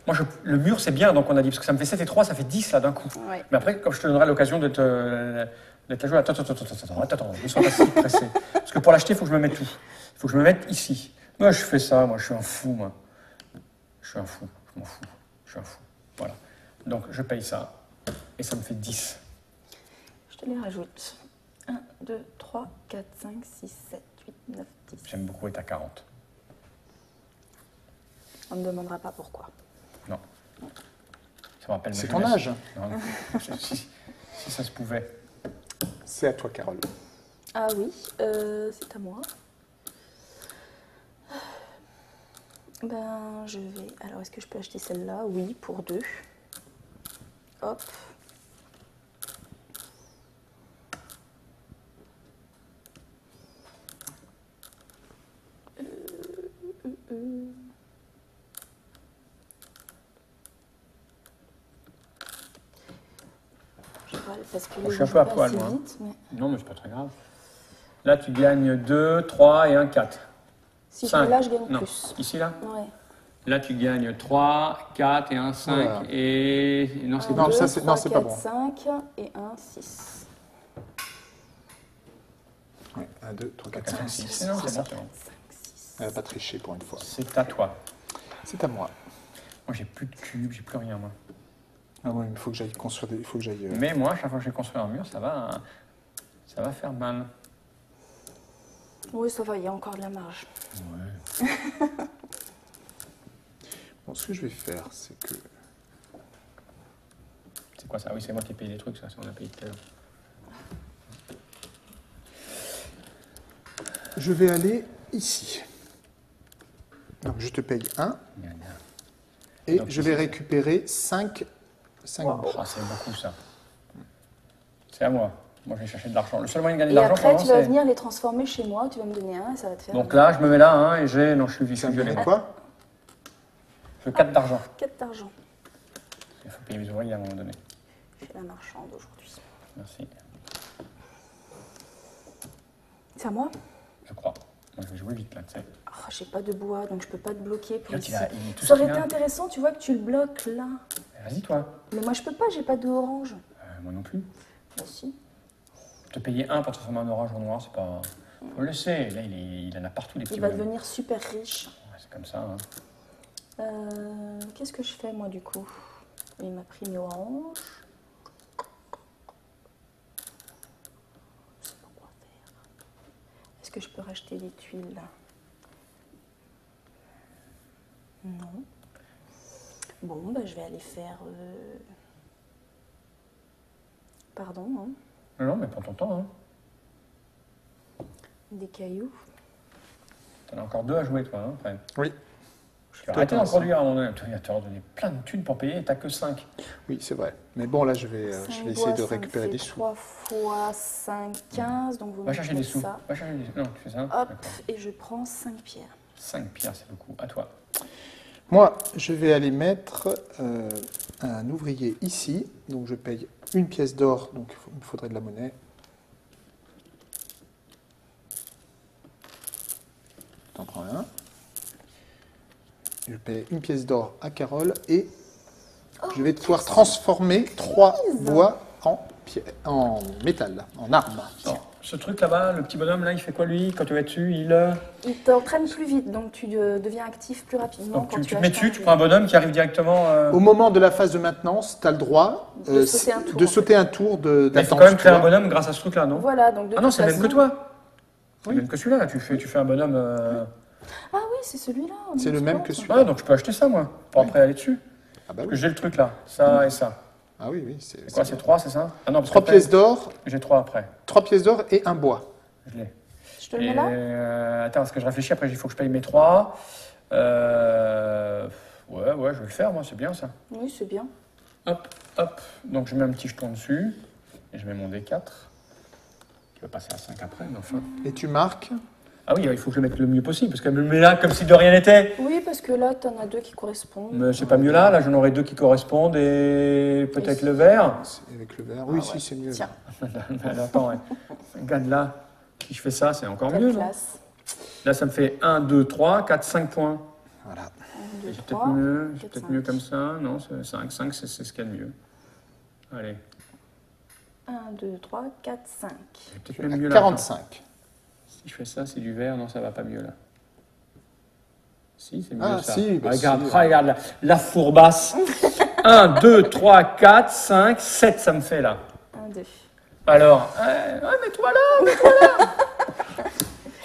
Speaker 1: Moi, le mur, c'est bien, donc on a dit, parce que ça me fait 7 et 3, ça fait 10 là d'un coup.
Speaker 3: Ouais.
Speaker 1: Mais après, comme je te donnerai l'occasion de la jouer, attends, ne sois pas si pressé. Parce que pour l'acheter, il faut que je me mette tout. Il faut que je me mette ici. Moi, je fais ça, moi, je suis un fou, moi. Je suis un fou, je m'en fous. Je suis un fou. Voilà. Donc, je paye ça, et ça me fait 10.
Speaker 3: Je te les rajoute. 1, 2, 3, 4, 5, 6, 7, 8, 9, 10.
Speaker 1: J'aime beaucoup être à 40.
Speaker 3: On ne me demandera pas pourquoi.
Speaker 1: Non. Ça me rappelle ma
Speaker 2: C'est ton
Speaker 1: jeunesse.
Speaker 2: âge.
Speaker 1: Non, si ça se pouvait.
Speaker 2: C'est à toi, Carole.
Speaker 3: Ah oui, c'est à moi. Ben, je vais... Alors, est-ce que je peux acheter celle-là? Oui, pour 2. Hop. Parce que
Speaker 1: je suis un peu à poil, moi.
Speaker 3: Vite, mais...
Speaker 1: Non, mais c'est pas très grave. Là, tu gagnes 2, 3 et 1, 4.
Speaker 3: Si 5. Là, je gagne
Speaker 1: non.
Speaker 3: plus.
Speaker 1: Ici, là?
Speaker 3: Ouais.
Speaker 1: Là, tu gagnes 3, 4 et 1, 5. Voilà. Et... Non, c'est
Speaker 2: non,
Speaker 3: 2,
Speaker 2: ça, c'est
Speaker 3: 3,
Speaker 2: pas
Speaker 3: 4,
Speaker 2: bon.
Speaker 3: 5 et 1, 6.
Speaker 2: Ouais, 1, 2, 3, 4, 5, 6.
Speaker 1: Non, c'est bon.
Speaker 2: Elle n'a pas triché pour une fois.
Speaker 1: C'est à toi.
Speaker 2: C'est à moi.
Speaker 1: Moi, j'ai plus de cubes, j'ai plus rien, moi.
Speaker 2: Ah ouais, il faut que j'aille construire des... Il faut que j'aille...
Speaker 1: Mais moi, chaque fois que j'ai construit un mur, ça va faire mal.
Speaker 3: Oui, ça va, il y a encore de la marge.
Speaker 1: Ouais.
Speaker 2: Bon, ce que je vais faire, c'est que...
Speaker 1: C'est quoi ça? Oui, c'est moi qui ai payé des trucs, ça, on a payé tout à l'heure.
Speaker 2: Je vais aller ici. Donc, je te paye 1. Et donc, je vais récupérer 5
Speaker 1: wow. Ah, c'est beaucoup, ça. C'est à moi. Moi, je vais chercher de l'argent. Le seul moyen de gagner de l'argent,
Speaker 3: après, tu vas venir les transformer chez moi, tu vas me donner un et ça va te faire...
Speaker 1: Donc là, je me mets là, hein, et j'ai... Non, je suis violet.
Speaker 2: Quoi?
Speaker 1: Je veux 4 d'argent.
Speaker 3: 4 d'argent.
Speaker 1: Il faut payer mes ouvriers à un moment donné.
Speaker 3: Je suis la marchande aujourd'hui.
Speaker 1: Merci.
Speaker 3: C'est à moi?
Speaker 1: Je crois. Moi, je vais jouer vite, là, tu sais.
Speaker 3: Oh, j'ai pas de bois, donc je peux pas te bloquer. Pour ici.
Speaker 1: Ça
Speaker 3: aurait été intéressant, tu vois, que tu le bloques là.
Speaker 1: Vas-y, toi.
Speaker 3: Mais moi, je peux pas, j'ai pas de orange.
Speaker 1: Moi non plus.
Speaker 3: Bah si.
Speaker 1: Te payer 1 pour transformer un orange en noir, c'est pas... Faut le laisser. Là, il en a partout, des petits
Speaker 3: Il va devenir super riche.
Speaker 1: Ouais, c'est comme ça, hein.
Speaker 3: Qu'est-ce que je fais, moi, du coup? Il m'a pris mes oranges. Je sais pas quoi faire. Est-ce que je peux racheter des tuiles, là? Non. Bon, bah, je vais aller faire... Pardon, hein.
Speaker 1: Non, mais prends ton temps, hein.
Speaker 3: Des cailloux.
Speaker 1: T'en as encore 2 à jouer, toi, hein, après.
Speaker 2: Oui.
Speaker 1: Tu vas arrêter d'en produire à un moment donné. Tu vas donné plein de thunes pour payer et t'as que 5.
Speaker 2: Oui, c'est vrai. Mais bon, là, je vais essayer de récupérer des sous.
Speaker 3: 3 fois 5, 15, donc vous
Speaker 1: va chercher des sous.
Speaker 3: Ça.
Speaker 1: Va chercher des sous. Non, tu fais ça.
Speaker 3: Hop, et je prends 5 pierres.
Speaker 1: 5 pierres, c'est beaucoup. À toi.
Speaker 2: Moi, je vais aller mettre un ouvrier ici. Donc, je paye 1 pièce d'or. Donc, il me faudrait de la monnaie. T'en prends un. Je paye 1 pièce d'or à Carole. Et je vais pouvoir transformer 3 bois en métal, en arme.
Speaker 1: Non. Ce truc là-bas, le petit bonhomme là, il fait quoi lui? Quand tu vas dessus, il
Speaker 3: t'entraîne plus vite, donc tu deviens actif plus rapidement.
Speaker 1: Donc tu te mets dessus, tu prends un bonhomme qui arrive directement...
Speaker 2: Au moment de la phase de maintenance, tu as le droit de sauter un tour d'attente.
Speaker 1: Il faut quand même créer un bonhomme grâce à ce truc-là, non?
Speaker 3: Voilà, donc
Speaker 1: ah non, c'est même que toi. C'est
Speaker 2: oui.
Speaker 1: même que celui-là, tu fais un bonhomme...
Speaker 3: Ah oui, c'est celui-là.
Speaker 2: C'est le même que celui-là.
Speaker 1: Ah, donc je peux acheter ça, moi, pour après aller dessus.
Speaker 2: Ah bah
Speaker 1: Parce
Speaker 2: oui.
Speaker 1: que j'ai le truc là, ça et ça.
Speaker 2: Ah oui, oui.
Speaker 1: C'est quoi, c'est 3, c'est ça? Ah non,
Speaker 2: 3 pièces d'or.
Speaker 1: J'ai 3 après.
Speaker 2: 3 pièces d'or et un bois.
Speaker 1: Je l'ai.
Speaker 3: Je te le mets là?
Speaker 1: Attends, parce que je réfléchis, après il faut que je paye mes 3. Ouais, je vais le faire, moi, c'est bien ça.
Speaker 3: Oui, c'est bien.
Speaker 1: Hop, hop. Donc je mets un petit jeton dessus. Et je mets mon D4. Qui va passer à 5 après, mais enfin.
Speaker 2: Et tu marques?
Speaker 1: Ah oui, il faut que je le mette le mieux possible, parce qu'elle me le met là comme si de rien n'était.
Speaker 3: Oui, parce que là, tu en as 2 qui correspondent.
Speaker 1: Mais c'est pas mieux là, j'en aurai 2 qui correspondent et peut-être le vert.
Speaker 2: Avec le vert, oui, si, c'est mieux.
Speaker 3: Tiens.
Speaker 1: Attends, ouais. Regarde là, si je fais ça, c'est encore mieux.
Speaker 3: Classe.
Speaker 1: Là, ça me fait 1, 2, 3, 4, 5 points.
Speaker 2: Voilà.
Speaker 3: 1, 2,
Speaker 1: C'est
Speaker 3: 3,
Speaker 1: peut-être mieux comme ça. Non, 5, 5, c'est ce qu'il y a de mieux. Allez.
Speaker 3: 1, 2, 3, 4, 5.
Speaker 1: C'est peut-être même mieux là.
Speaker 2: 45.
Speaker 1: Si je fais ça, c'est du vert. Non, ça va pas mieux là. Si, c'est mieux ça.
Speaker 2: Si, bah
Speaker 1: regarde,
Speaker 2: si.
Speaker 1: regarde la fourbasse. 1, 2, 3, 4, 5, 7, ça me fait là.
Speaker 3: 1, 2.
Speaker 1: Alors, mets-toi là.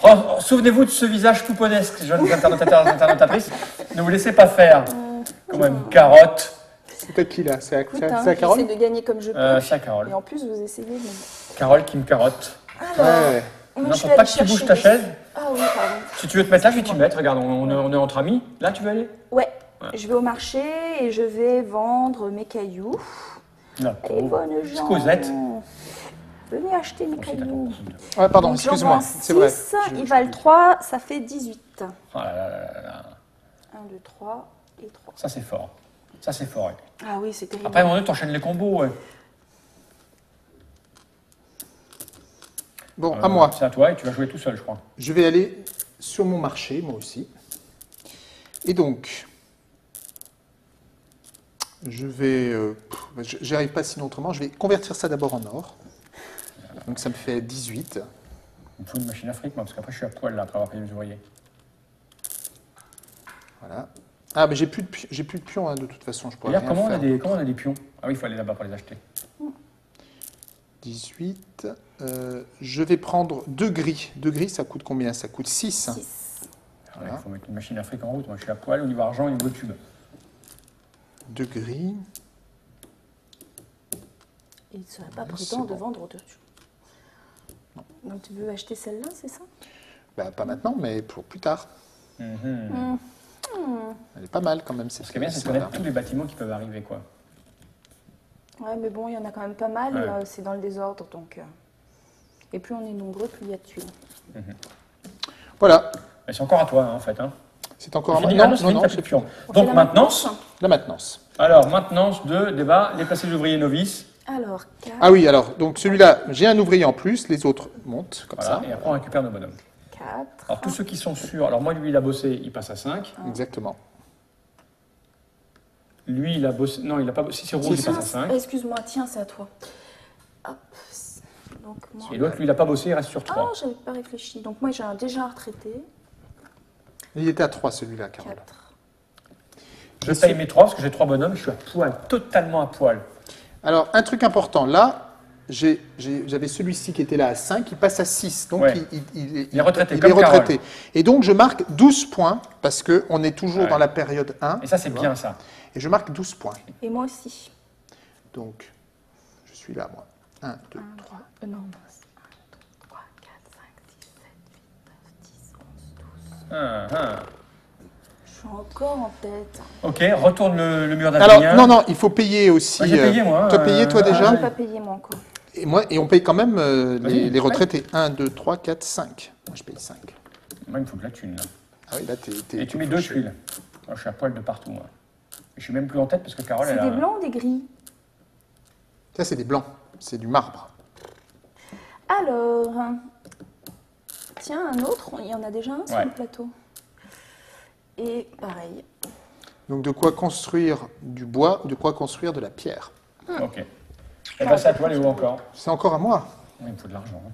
Speaker 1: Oh, souvenez-vous de ce visage pouponesque, jeunes internautateurs et internautatrices. Ne vous laissez pas faire. Comme une carotte.
Speaker 2: C'est à qui là? C'est à Carole?
Speaker 3: J'essaie de gagner comme je peux.
Speaker 1: C'est à Carole.
Speaker 3: Et en plus, vous essayez de...
Speaker 1: Carole qui me carotte.
Speaker 3: Alors,
Speaker 2: Ouais.
Speaker 3: moi,
Speaker 1: Non,
Speaker 3: je
Speaker 1: faut
Speaker 3: vais
Speaker 1: pas
Speaker 3: aller
Speaker 1: que tu bouges
Speaker 3: chercher
Speaker 1: ta
Speaker 3: des-
Speaker 1: chaise.
Speaker 3: Ah oui, pardon.
Speaker 1: Si tu veux te mettre là, je vais t'y mettre. Regarde, on est entre amis. Là, tu veux aller?
Speaker 3: Ouais. Je vais au marché et je vais vendre mes cailloux.
Speaker 1: La
Speaker 3: Les bonnes gens.
Speaker 1: Cosette.
Speaker 3: Venez acheter mes cailloux.
Speaker 2: Ah, pardon, excuse-moi, c'est vrai.
Speaker 3: Ils valent 3, ça fait 18.
Speaker 1: Oh là là là là.
Speaker 3: 1, 2, 3 et 3.
Speaker 1: Ça, c'est fort. Ça, c'est fort. Ouais.
Speaker 3: Ah oui, c'est terrible.
Speaker 1: Après, à un moment donné, t'enchaînes les combos. Ouais.
Speaker 2: Bon, à moi.
Speaker 1: C'est à toi et tu vas jouer tout seul, je crois.
Speaker 2: Je vais aller sur mon marché, moi aussi. Et donc, je vais... j'y arrive pas sinon autrement. Je vais convertir ça d'abord en or. Donc ça me fait 18.
Speaker 1: Il me faut une machine à fric, moi, parce qu'après, je suis à poil, là, après avoir payé les ouvriers.
Speaker 2: Voilà. Ah, mais j'ai plus de pions, hein, de toute façon. Je pourrais
Speaker 1: Regarde,
Speaker 2: rien faire.
Speaker 1: comment on a des pions? Ah oui, il faut aller là-bas pour les acheter.
Speaker 2: 18. Je vais prendre 2 gris. 2 gris, ça coûte combien? Ça coûte 6.
Speaker 3: 6.
Speaker 1: Il faut mettre une machine à fric en route. Moi, je suis à poil au niveau argent et au niveau tube.
Speaker 2: 2 gris.
Speaker 3: Il ne serait pas prudent de vendre au-dessus. Donc tu veux acheter celle-là, c'est ça?
Speaker 2: Bah, pas maintenant, mais pour plus tard. Elle est pas mal quand même.
Speaker 1: Ce qui est bien, c'est de connaître tous les bâtiments qui peuvent arriver, quoi.
Speaker 3: Ouais, mais bon, il y en a quand même pas mal.
Speaker 1: Ouais.
Speaker 3: C'est dans le désordre, donc... Et plus on est nombreux, plus il y a de tuiles.
Speaker 2: Voilà.
Speaker 1: Mais c'est encore à toi, hein, en fait. Hein.
Speaker 2: C'est encore à moi.
Speaker 1: Non,
Speaker 2: Non,
Speaker 1: c'est pion. Donc, maintenance.
Speaker 2: La maintenance.
Speaker 1: Alors, maintenance de débat, déplacer les ouvriers novices.
Speaker 3: Alors, 4.
Speaker 2: Ah oui, alors, donc celui-là, j'ai un ouvrier en plus, les autres montent comme
Speaker 1: Voilà,
Speaker 2: ça.
Speaker 1: et après, on récupère nos bonhommes.
Speaker 3: 4.
Speaker 1: Alors, tous ceux qui sont sûrs, alors moi, lui, il a bossé, il passe à 5.
Speaker 2: Exactement.
Speaker 1: Lui, il a bossé, non, il n'a pas bossé, si c'est rouge, il passe à 5.
Speaker 3: Excuse-moi, tiens, c'est à toi. Hop. Donc, moi...
Speaker 1: Et l'autre, lui, il n'a pas bossé, il reste sur 3.
Speaker 3: Ah, j'avais pas réfléchi. Donc moi, j'ai déjà un retraité.
Speaker 2: Il était à 3 celui-là, Carole.
Speaker 3: 4.
Speaker 1: Je paye mes 3 parce que j'ai 3 bonhommes, je suis à poil, totalement à poil.
Speaker 2: Alors, un truc important, là, j'avais celui-ci qui était là à 5, il passe à 6. Donc,
Speaker 1: Ouais.
Speaker 2: il
Speaker 1: est retraité,
Speaker 2: il
Speaker 1: comme
Speaker 2: est retraité.
Speaker 1: Carole.
Speaker 2: Et donc, je marque 12 points, parce qu'on est toujours dans la période 1.
Speaker 1: Et ça, c'est
Speaker 2: tu
Speaker 1: bien,
Speaker 2: vois.
Speaker 1: ça.
Speaker 2: Et je marque 12 points.
Speaker 3: Et moi aussi.
Speaker 2: Donc, je suis là, moi. 1, 2, 3.
Speaker 3: Non, 1, 2, 3, 4, 5, 6, 7, 8, 9, 10, 11, 12. Je suis encore en tête.
Speaker 1: Ok, retourne le mur d'Adrien.
Speaker 2: Alors, non, il faut payer aussi.
Speaker 1: Moi, j'ai payé, moi.
Speaker 2: Tu as payé, toi, déjà?
Speaker 3: Je n'ai pas payé, moi, encore.
Speaker 2: Et on paye quand même
Speaker 1: Vas-y,
Speaker 2: les retraités. 1, 2, 3, 4, 5. Moi, je paye 5.
Speaker 1: Moi, il me faut de la thune, là.
Speaker 2: Ah oui, là,
Speaker 1: Et tu mets 2 tuiles. Moi, je suis à poil de partout, moi. Et je suis même plus en tête parce que Carole,
Speaker 3: C'est
Speaker 1: elle a...
Speaker 3: des blancs ou des gris?
Speaker 2: Ça, c'est des blancs. C'est du marbre.
Speaker 3: Alors, tiens, un autre. Il y en a déjà un sur
Speaker 1: Ouais.
Speaker 3: le plateau. Et pareil.
Speaker 2: Donc, de quoi construire du bois ou de quoi construire de la pierre.
Speaker 1: Ok. Et ben, c'est à toi, Léo, encore.
Speaker 2: C'est encore à moi.
Speaker 1: Il me faut de l'argent. Hein.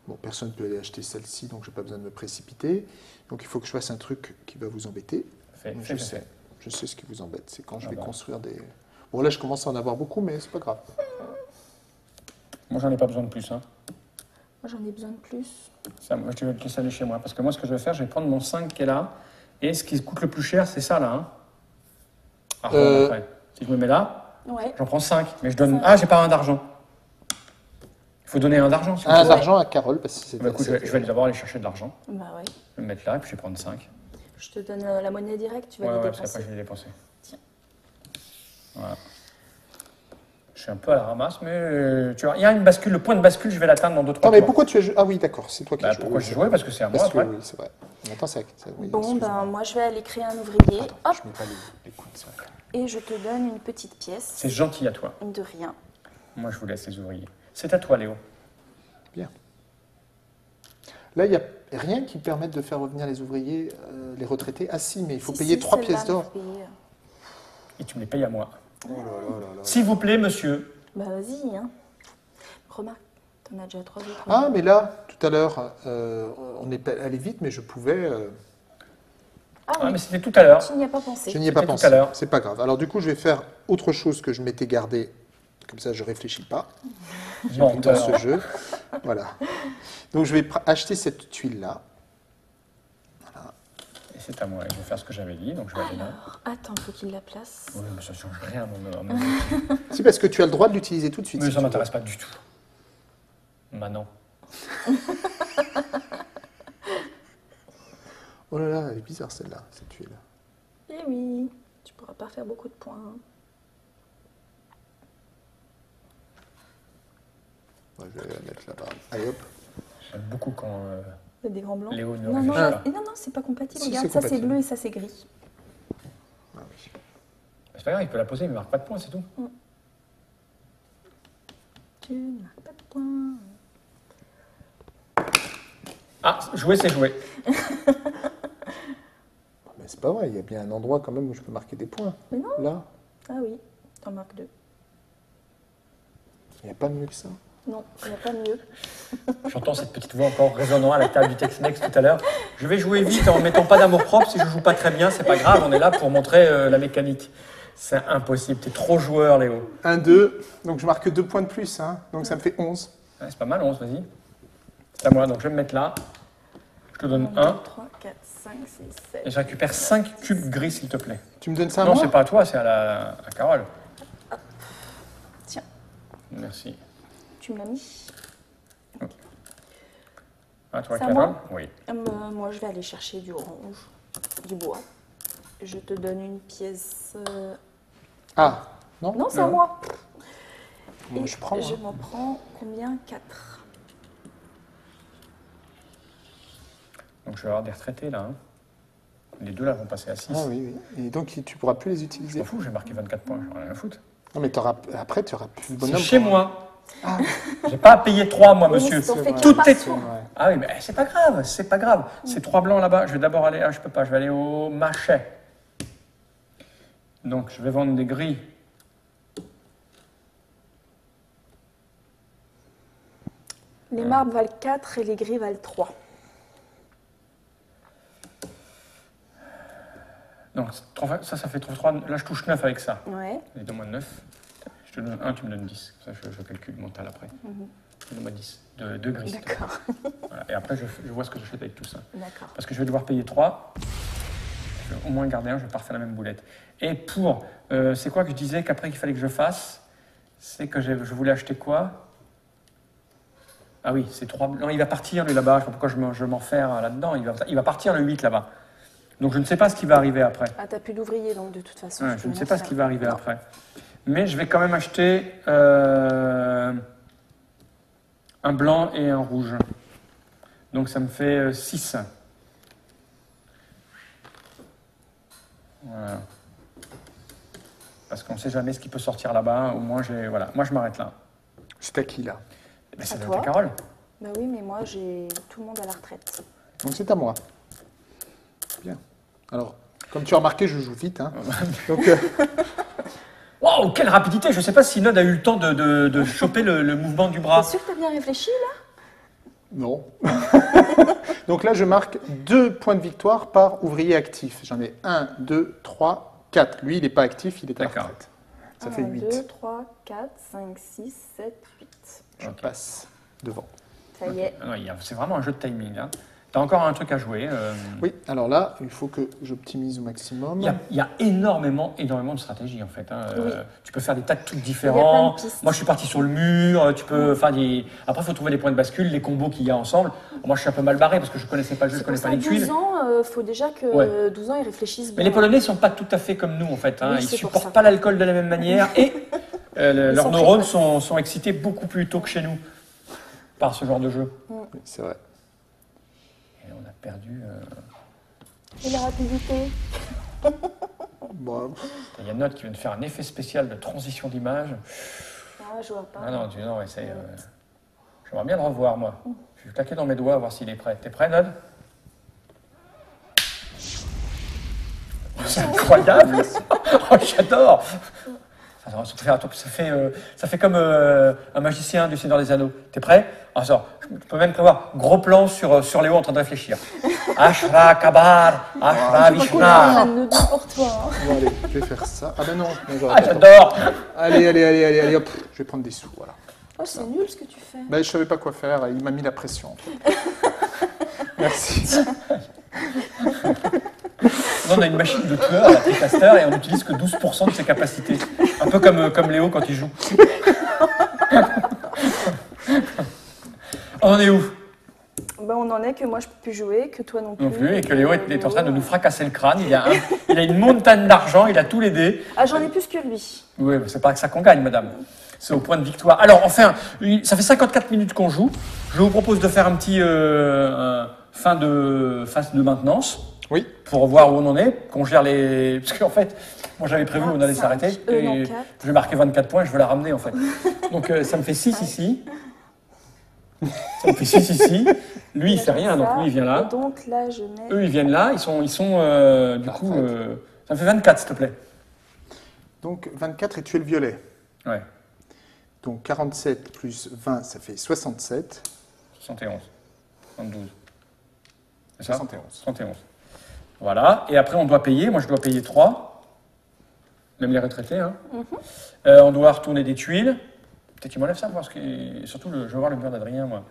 Speaker 2: Bon, personne ne peut aller acheter celle-ci, donc je n'ai pas besoin de me précipiter. Donc, il faut que je fasse un truc qui va vous embêter. Je sais ce qui vous embête. C'est quand je vais construire des... Bon, là, je commence à en avoir beaucoup, mais c'est pas grave.
Speaker 1: Moi, j'en ai pas besoin de plus. Hein.
Speaker 3: Moi, j'en ai besoin de plus.
Speaker 1: Ça, moi, je vais te laisser aller chez moi. Parce que moi, ce que je vais faire, je vais prendre mon 5 qui est là. Et ce qui coûte le plus cher, c'est ça, là. Hein. Après. Si je me mets là,
Speaker 3: Ouais.
Speaker 1: j'en prends 5. Mais je donne... Ah, j'ai pas un d'argent. Il faut donner un d'argent. Si
Speaker 2: Un d'argent à Carole, parce que c'est...
Speaker 1: Bah, écoute, je vais d'abord aller chercher de l'argent.
Speaker 3: Bah ouais.
Speaker 1: Je vais me mettre là et puis je vais prendre 5.
Speaker 3: Je te donne la monnaie directe, tu vas les
Speaker 1: Parce
Speaker 3: dépenser.
Speaker 1: qu'après, je vais les dépenser.
Speaker 3: Tiens.
Speaker 1: Voilà. Je suis un peu à la ramasse, mais tu vois, il y a une bascule, le point de bascule, je vais l'atteindre dans 2-3 tours.
Speaker 2: Non, mais pourquoi tu as joué? Ah oui, d'accord, c'est toi qui as joué.
Speaker 1: Pourquoi j'ai joué? Parce que c'est à moi,
Speaker 2: Parce que,
Speaker 1: après.
Speaker 2: oui, c'est vrai. Mais attends, oui,
Speaker 3: Bon,
Speaker 2: excuse-moi.
Speaker 3: ben moi, je vais aller créer un ouvrier.
Speaker 2: Pardon,
Speaker 3: Hop.
Speaker 2: je mets pas les coudes, c'est vrai.
Speaker 3: Et je te donne une petite pièce.
Speaker 1: C'est gentil à toi.
Speaker 3: De rien.
Speaker 1: Moi, je vous laisse les ouvriers. C'est à toi, Léo.
Speaker 2: Bien. Là, il n'y a rien qui permette de faire revenir les ouvriers, les retraités. Ah si, mais il faut payer 3 pièces d'or.
Speaker 1: Et tu me les payes à moi.
Speaker 2: Oh là là là là.
Speaker 1: S'il vous plaît, monsieur.
Speaker 3: Bah vas-y, hein. Remarque, t'en as déjà 3 autres.
Speaker 2: Ah, mais là, tout à l'heure, on est allé vite, mais je pouvais...
Speaker 1: Ah, mais c'était tout à l'heure.
Speaker 3: Tu n'y as pas pensé.
Speaker 2: Je n'y ai pas
Speaker 1: C'était tout
Speaker 2: pensé.
Speaker 1: à l'heure.
Speaker 2: C'est pas grave. Alors du coup, je vais faire autre chose que je m'étais gardé. Comme ça, je réfléchis pas. Dans ce jeu. Voilà. Donc, je vais acheter cette tuile-là. Voilà.
Speaker 1: Et c'est à moi. Je vais faire ce que j'avais dit, donc je vais aller là.
Speaker 3: Attends, faut qu'il la place.
Speaker 1: Oui, mais ça ne change rien, mon
Speaker 2: Si, parce que tu as le droit de l'utiliser tout de suite.
Speaker 1: Mais
Speaker 2: si
Speaker 1: ça
Speaker 2: tu
Speaker 1: ne m'intéresse pas du tout. Maintenant.
Speaker 2: Oh là là, elle est bizarre celle-là, cette tuile.
Speaker 3: Eh oui, tu pourras pas faire beaucoup de points.
Speaker 2: Ouais, je vais la mettre là-bas. Allez hop.
Speaker 1: J'aime beaucoup quand
Speaker 3: Il y a des grands blancs.
Speaker 1: Léo ne
Speaker 3: Non, non,
Speaker 1: réfléchit pas.
Speaker 3: non, c'est pas compatible.
Speaker 2: Si,
Speaker 3: Regarde,
Speaker 2: c'est
Speaker 3: ça c'est
Speaker 2: compatible.
Speaker 3: bleu et ça c'est gris.
Speaker 2: Ah oui.
Speaker 1: C'est pas grave, il peut la poser, mais il marque pas de points, c'est tout.
Speaker 3: Tu ne marques pas de points.
Speaker 2: Ah,
Speaker 1: jouer, c'est jouer.
Speaker 2: Mais c'est pas vrai, il y a bien un endroit quand même où je peux marquer des points.
Speaker 3: Mais non.
Speaker 2: Là,
Speaker 3: Ah oui, t'en marques 2.
Speaker 2: il n'y a pas mieux que ça.
Speaker 3: Non, il n'y a pas mieux.
Speaker 1: J'entends cette petite voix encore résonnant à la table du Tex-Mex tout à l'heure. Je vais jouer vite en mettant pas d'amour propre. Si je joue pas très bien, c'est pas grave. On est là pour montrer la mécanique. C'est impossible. T'es trop joueur, Léo.
Speaker 2: 1, 2, donc je marque 2 points de plus, hein. Donc ça me fait 11.
Speaker 1: Ouais, c'est pas mal, 11, vas-y. C'est à moi, donc je vais me mettre là. Je te donne 1.
Speaker 3: 3, 4, 5, 6, 7.
Speaker 1: Et je récupère 5 cubes gris, s'il te plaît.
Speaker 2: Tu me donnes ça à
Speaker 1: Non,
Speaker 2: moi?
Speaker 1: c'est pas à toi, c'est à Carole.
Speaker 3: Tiens,
Speaker 1: Merci.
Speaker 3: tu me l'as mis.
Speaker 1: À toi,
Speaker 3: C'est à
Speaker 1: Carole?
Speaker 3: moi
Speaker 1: Oui.
Speaker 3: Moi, je vais aller chercher du orange, du bois. Je te donne une pièce.
Speaker 2: Ah, non?
Speaker 3: Non, c'est à moi.
Speaker 2: Bon,
Speaker 3: Et
Speaker 2: je prends.
Speaker 3: je
Speaker 2: hein.
Speaker 3: m'en prends combien? 4.
Speaker 1: Donc je vais avoir des retraités là. Hein. Les deux là vont passer à 6.
Speaker 2: Ah oui, oui. Et donc tu pourras plus les
Speaker 1: Je
Speaker 2: utiliser.
Speaker 1: m'en fous, j'ai marqué 24 points, j'en ai rien à foutre.
Speaker 2: Non, mais après, tu auras plus le
Speaker 1: C'est
Speaker 2: bonhomme.
Speaker 1: chez
Speaker 2: pour-
Speaker 1: moi.
Speaker 2: Ah,
Speaker 1: J'ai pas à payer 3, moi, monsieur.
Speaker 3: on fait
Speaker 1: Tout est
Speaker 2: c'est vrai.
Speaker 1: Ah oui, mais c'est pas grave, c'est pas grave. C'est 3 blancs là-bas. Je vais d'abord aller. Ah, je peux pas, je vais aller au marché. Donc, je vais vendre des gris.
Speaker 3: Les marbres valent 4 et les gris valent 3.
Speaker 1: Donc, ça fait 3. Là, je touche 9 avec ça.
Speaker 3: Ouais.
Speaker 1: Et donne-moi 9. Je te donne 1, tu me donnes 10. Ça, je calcule mental après. Donne-moi 10. De gris. s'il te plaît.
Speaker 3: D'accord.
Speaker 1: Voilà. Et après, je vois ce que je fais avec tout ça.
Speaker 3: D'accord.
Speaker 1: Parce que je vais devoir payer 3. Je vais au moins garder un, je vais pas refaire la même boulette. Et pour. C'est quoi que je disais qu'après qu'il fallait que je fasse? C'est que je voulais acheter quoi? Ah oui, c'est 3. Non, il va partir lui là-bas. Je sais pas pourquoi je m'en fais là-dedans. Il va partir le 8 là-bas. Donc je ne sais pas ce qui va arriver après.
Speaker 3: Ah, t'as plus d'ouvriers donc de toute façon.
Speaker 1: Ouais,
Speaker 3: tu
Speaker 1: je
Speaker 3: peux
Speaker 1: ne sais
Speaker 3: rien
Speaker 1: pas ce
Speaker 3: faire.
Speaker 1: qui va arriver
Speaker 3: Non.
Speaker 1: après. Mais je vais quand même acheter un blanc et un rouge. Donc ça me fait 6. Voilà. Parce qu'on ne sait jamais ce qui peut sortir là-bas. Au moins, voilà. Moi, je m'arrête là.
Speaker 2: C'est à qui, là?
Speaker 1: Ben,
Speaker 3: À
Speaker 1: c'est
Speaker 3: toi.
Speaker 1: Carole.
Speaker 3: Bah oui, mais moi j'ai tout le monde à la retraite.
Speaker 2: Donc c'est à moi. Bien. Alors, comme tu as remarqué, je joue vite. Hein. Donc,
Speaker 1: Waouh, quelle rapidité! Je ne sais pas si Nod a eu le temps de choper le mouvement du bras.
Speaker 3: T'es sûr que t'as bien réfléchi là?
Speaker 2: non. Donc là, je marque 2 points de victoire par ouvrier actif. J'en ai 1, 2, 3, 4. Lui, il n'est pas actif, il est à la
Speaker 1: D'accord.
Speaker 2: retraite. Ça
Speaker 3: 1,
Speaker 2: fait 8.
Speaker 3: 2, 3, 4, 5, 6, 7, 8.
Speaker 2: Je passe devant.
Speaker 3: Ça y est.
Speaker 1: Ah non, c'est vraiment un jeu de timing. Hein. Tu as encore un truc à jouer.
Speaker 2: Oui, alors là, il faut que j'optimise au maximum.
Speaker 1: Il y a énormément de stratégies en fait. Hein.
Speaker 3: Oui.
Speaker 1: Tu peux faire des tas de trucs
Speaker 3: Il y a
Speaker 1: différents.
Speaker 3: plein de pistes.
Speaker 1: Moi, je suis parti sur le mur. Tu peux faire des. Après, il faut trouver les points de bascule, les combos qu'il y a ensemble. Moi, je suis un peu mal barré parce que je ne connaissais pas le jeu, je
Speaker 3: C'est
Speaker 1: ne
Speaker 3: pour
Speaker 1: connais
Speaker 3: ça,
Speaker 1: pas les
Speaker 3: 12
Speaker 1: tuiles.
Speaker 3: ans, faut déjà que
Speaker 1: Ouais.
Speaker 3: 12 ans ils réfléchissent bien.
Speaker 1: Mais les Polonais ne sont pas tout à fait comme nous en fait. Hein.
Speaker 3: Oui,
Speaker 1: Ils
Speaker 3: c'est
Speaker 1: ne
Speaker 3: pour
Speaker 1: supportent
Speaker 3: ça.
Speaker 1: pas l'alcool de la même manière et leurs
Speaker 3: sont
Speaker 1: neurones
Speaker 3: précoces.
Speaker 1: sont excités beaucoup plus tôt que chez nous par ce genre de jeu.
Speaker 2: Oui, c'est vrai.
Speaker 1: Et on a perdu.
Speaker 3: Et la rapidité.
Speaker 2: Bon,
Speaker 1: Il y a Nod qui vient de faire un effet spécial de transition d'image.
Speaker 3: Ah, je vois pas.
Speaker 1: Ah non, non, essaye. J'aimerais bien le revoir, moi. Je vais claquer dans mes doigts, voir s'il est prêt. T'es prêt, Nod? C'est incroyable! Oh, j'adore! Ça fait comme un magicien du Seigneur des Anneaux. T'es prêt? Ah, ça, je peux même prévoir gros plan sur Léo en train de réfléchir. Ashra Kabar, Ashra Vishna.
Speaker 3: Ne dis pour toi. Hein.
Speaker 2: bon, allez, je vais faire ça. Ah ben non, j'aurais
Speaker 1: Ah,
Speaker 2: pas le temps.
Speaker 1: j'adore!
Speaker 2: Allez, hop, je vais prendre des sous, voilà.
Speaker 3: Oh, c'est nul ce que tu fais.
Speaker 2: Ben, je savais pas quoi faire, il m'a mis la pression. Merci.
Speaker 1: Nous, on a une machine de tueur, la Tricaster, et on n'utilise que 12% de ses capacités. Un peu comme Léo quand il joue. On en est où?
Speaker 3: Ben, on en est que moi je peux plus jouer, que toi non plus.
Speaker 1: Non plus, et que Léo est en train de nous fracasser le crâne. Il a une montagne d'argent, il a tous les dés.
Speaker 3: Ah, j'en ai plus que lui.
Speaker 1: Oui, mais c'est pas que ça qu'on gagne, madame. C'est au point de victoire. Alors, enfin, ça fait 54 minutes qu'on joue. Je vous propose de faire un petit phase de maintenance.
Speaker 2: Oui.
Speaker 1: Pour voir où on en est, qu'on gère les... Parce qu'en fait, moi j'avais prévu où on allait s'arrêter. Et je vais marquer 24 points, je veux la ramener en fait. Donc ça me fait 6 ici. Ça me fait 6 ici. Lui, il fait rien, donc lui, il vient là.
Speaker 3: Et donc là, je mets...
Speaker 1: Eux, ils viennent là. Ils sont du coup... ça me fait 24, s'il te plaît.
Speaker 2: Donc 24 et tu es le violet.
Speaker 1: Ouais.
Speaker 2: Donc 47 plus 20, ça fait 67.
Speaker 1: 71. 72. C'est ça
Speaker 2: 71.
Speaker 1: 71. Voilà. Et après, on doit payer. Moi, je dois payer 3. Même les retraités. Hein. On doit retourner des tuiles. Peut-être qu'il m'enlève ça, parce que surtout, je veux voir le mur d'Adrien, moi.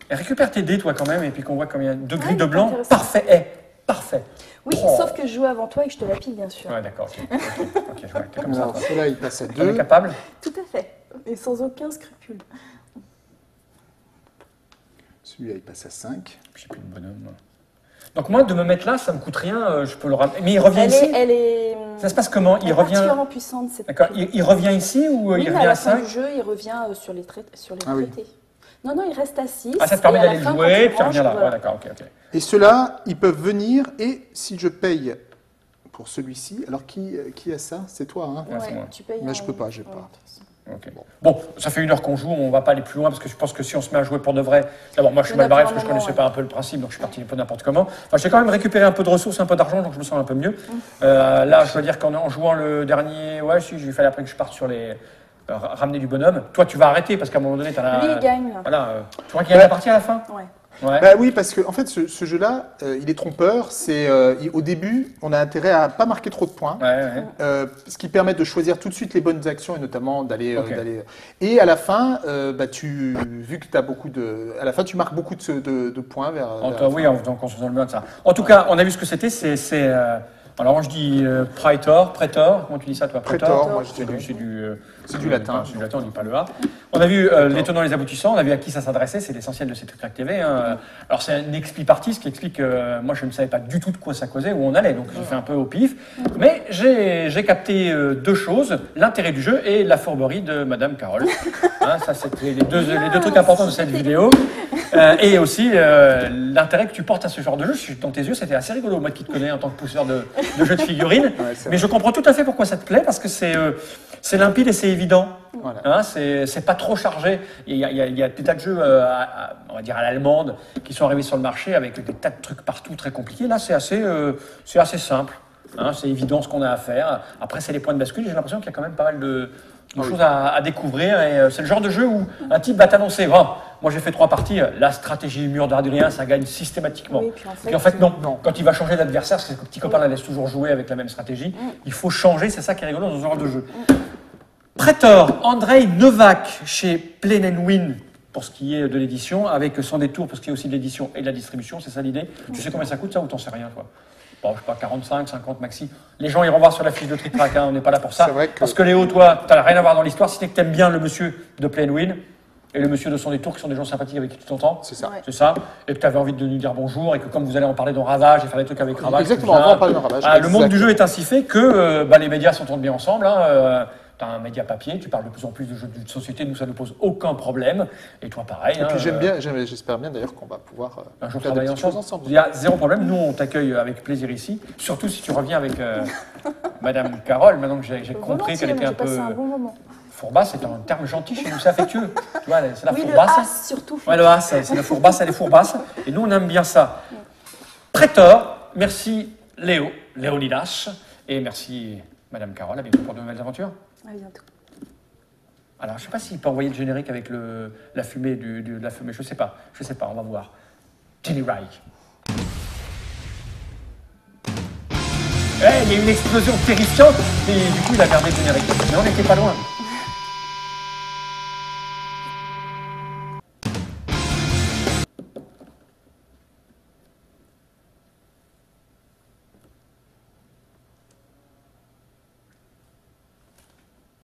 Speaker 1: Et récupère tes dés, toi, quand même, et puis qu'on voit combien il y a de gris de blanc. Parfait. Parfait.
Speaker 3: Oui, sauf que je joue avant toi et que je te la pile, bien sûr.
Speaker 1: Ouais, d'accord. Ok, je vois. T'es comme ça.
Speaker 2: Celui-là, il passe à 2.
Speaker 1: On est capable?
Speaker 3: Tout à fait. Et sans aucun scrupule.
Speaker 2: Celui-là, il passe à 5.
Speaker 1: J'ai plus de bonhomme, moi. Donc moi, de me mettre là, ça me coûte rien, je peux le ramener. Mais il revient ici. Ça se passe comment? Il revient.
Speaker 3: Particulièrement puissante, cette.
Speaker 1: D'accord. Il revient ici ou
Speaker 3: oui,
Speaker 1: il revient
Speaker 3: à la
Speaker 1: à 5?
Speaker 3: fin du jeu, il revient sur les traités.
Speaker 2: Oui.
Speaker 3: Non, il reste à 6.
Speaker 1: Ah, ça te permet d'aller jouer, puis il revient là.
Speaker 3: Voilà.
Speaker 1: Ouais, d'accord, ok.
Speaker 2: Et ceux-là, ils peuvent venir, et si je paye pour celui-ci, alors qui a ça? C'est toi, hein?
Speaker 1: Ouais, c'est moi.
Speaker 3: Tu payes.
Speaker 2: Mais je peux pas, j'ai pas.
Speaker 1: Okay. Bon, ça fait 1 heure qu'on joue, on va pas aller plus loin parce que je pense que si on se met à jouer pour de vrai, d'abord moi je suis mal barré parce que je connaissais pas un peu le principe, donc je suis parti un peu n'importe comment. Enfin, j'ai quand même récupéré un peu de ressources, un peu d'argent, donc je me sens un peu mieux. Là, je dois dire qu'en jouant le dernier, il fallait après que je parte sur les ramener du bonhomme. Toi, tu vas arrêter parce qu'à un moment donné, tu as
Speaker 3: Lui, il gagne.
Speaker 1: Voilà, tu crois qu'il y a la partie à la fin?
Speaker 3: Ouais.
Speaker 1: Ouais.
Speaker 2: Bah oui, parce que en fait, ce jeu-là, il est trompeur. C'est au début, on a intérêt à pas marquer trop de points, ce qui permet de choisir tout de suite les bonnes actions et notamment d'aller. Et à la fin, vu que tu as beaucoup de, à la fin, tu marques beaucoup de points vers.
Speaker 1: Oui, donc on se sent bien de ça. En tout cas, on a vu ce que c'était. Alors moi je dis prétor. Comment tu dis ça toi?
Speaker 2: Prétor. Moi
Speaker 1: c'est du
Speaker 2: latin.
Speaker 1: C'est du latin, on ne dit pas le A. On a vu les tenants et les aboutissants, on a vu à qui ça s'adressait, c'est l'essentiel de cette Trick TV. Hein. Alors c'est un expli partie, ce qui explique que moi je ne savais pas du tout de quoi ça causait, où on allait, donc j'ai fait un peu au pif. Mais j'ai capté 2 choses, l'intérêt du jeu et la fourberie de Madame Carole. Hein, ça c'était les deux trucs importants de cette vidéo. Et aussi l'intérêt que tu portes à ce genre de jeu. Dans tes yeux, c'était assez rigolo, moi qui te connais en tant que pousseur de jeux de figurines. Mais je comprends tout à fait pourquoi ça te plaît, parce que c'est limpide et c'est évident.
Speaker 2: Voilà.
Speaker 1: Hein, c'est pas trop chargé. Il y a des tas de jeux, on va dire à l'allemande, qui sont arrivés sur le marché avec des tas de trucs partout très compliqués. Là, c'est assez simple. Hein, c'est évident ce qu'on a à faire. Après, c'est les points de bascule. J'ai l'impression qu'il y a quand même pas mal de choses à découvrir. Et c'est le genre de jeu où un type va t'annoncer moi j'ai fait 3 parties, la stratégie mur d'Adrien, ça gagne systématiquement. Oui, puis en fait, non. Quand il va changer d'adversaire, parce que le petit copain la laisse toujours jouer avec la même stratégie, il faut changer, c'est ça qui est rigolo dans ce genre de jeu. Prétor, Andrei Novak chez Play & Win pour ce qui est de l'édition, avec Sans Détour pour ce qui est aussi de l'édition et de la distribution, c'est ça l'idée. Tu sais combien ça coûte ça ou t'en sais rien toi? Bon, je sais pas, 45, 50 maxi. Les gens iront voir sur la fiche de Trick Track, hein, on n'est pas là pour ça. Parce que Léo, toi, tu n'as rien à voir dans l'histoire, si c'est que tu aimes bien le monsieur de Play & Win et le monsieur de Sans Détour, qui sont des gens sympathiques avec qui tu t'entends. C'est ça. C'est ça. Et que tu avais envie de nous dire bonjour, et que comme vous allez en parler dans Ravage et faire des trucs avec Ravage.
Speaker 2: Exactement, on va en parler dans Ravage.
Speaker 1: Le monde du jeu est ainsi fait que les médias s'entendent bien ensemble. Hein, tu as un média papier, tu parles de plus en plus de jeux de société, nous ça ne pose aucun problème. Et toi pareil.
Speaker 2: Et puis j'espère bien d'ailleurs qu'on va pouvoir
Speaker 1: un jour travailler ensemble. Il y a 0 problème, nous on t'accueille avec plaisir ici, surtout si tu reviens avec Madame Carole, maintenant que j'ai compris qu'elle était un peu...
Speaker 3: Un bon moment.
Speaker 1: Fourbasse, c'est un terme gentil chez nous, c'est affectueux. Tu vois, c'est la
Speaker 3: oui,
Speaker 1: fourbasse.
Speaker 3: Le as surtout.
Speaker 1: Ouais, le as, c'est la fourbasse, elle est fourbasse. Et nous, on aime bien ça. Prétor, merci Léonidas. Et merci Madame Carole. À bientôt pour de nouvelles aventures.
Speaker 3: À bientôt.
Speaker 1: Alors, je ne sais pas s'il peut envoyer le générique avec la fumée de la fumée. Je ne sais pas, on va voir. Jenny Reich. Il y a une explosion terrifiante. Et du coup, il a gardé le générique. Mais on n'était pas loin.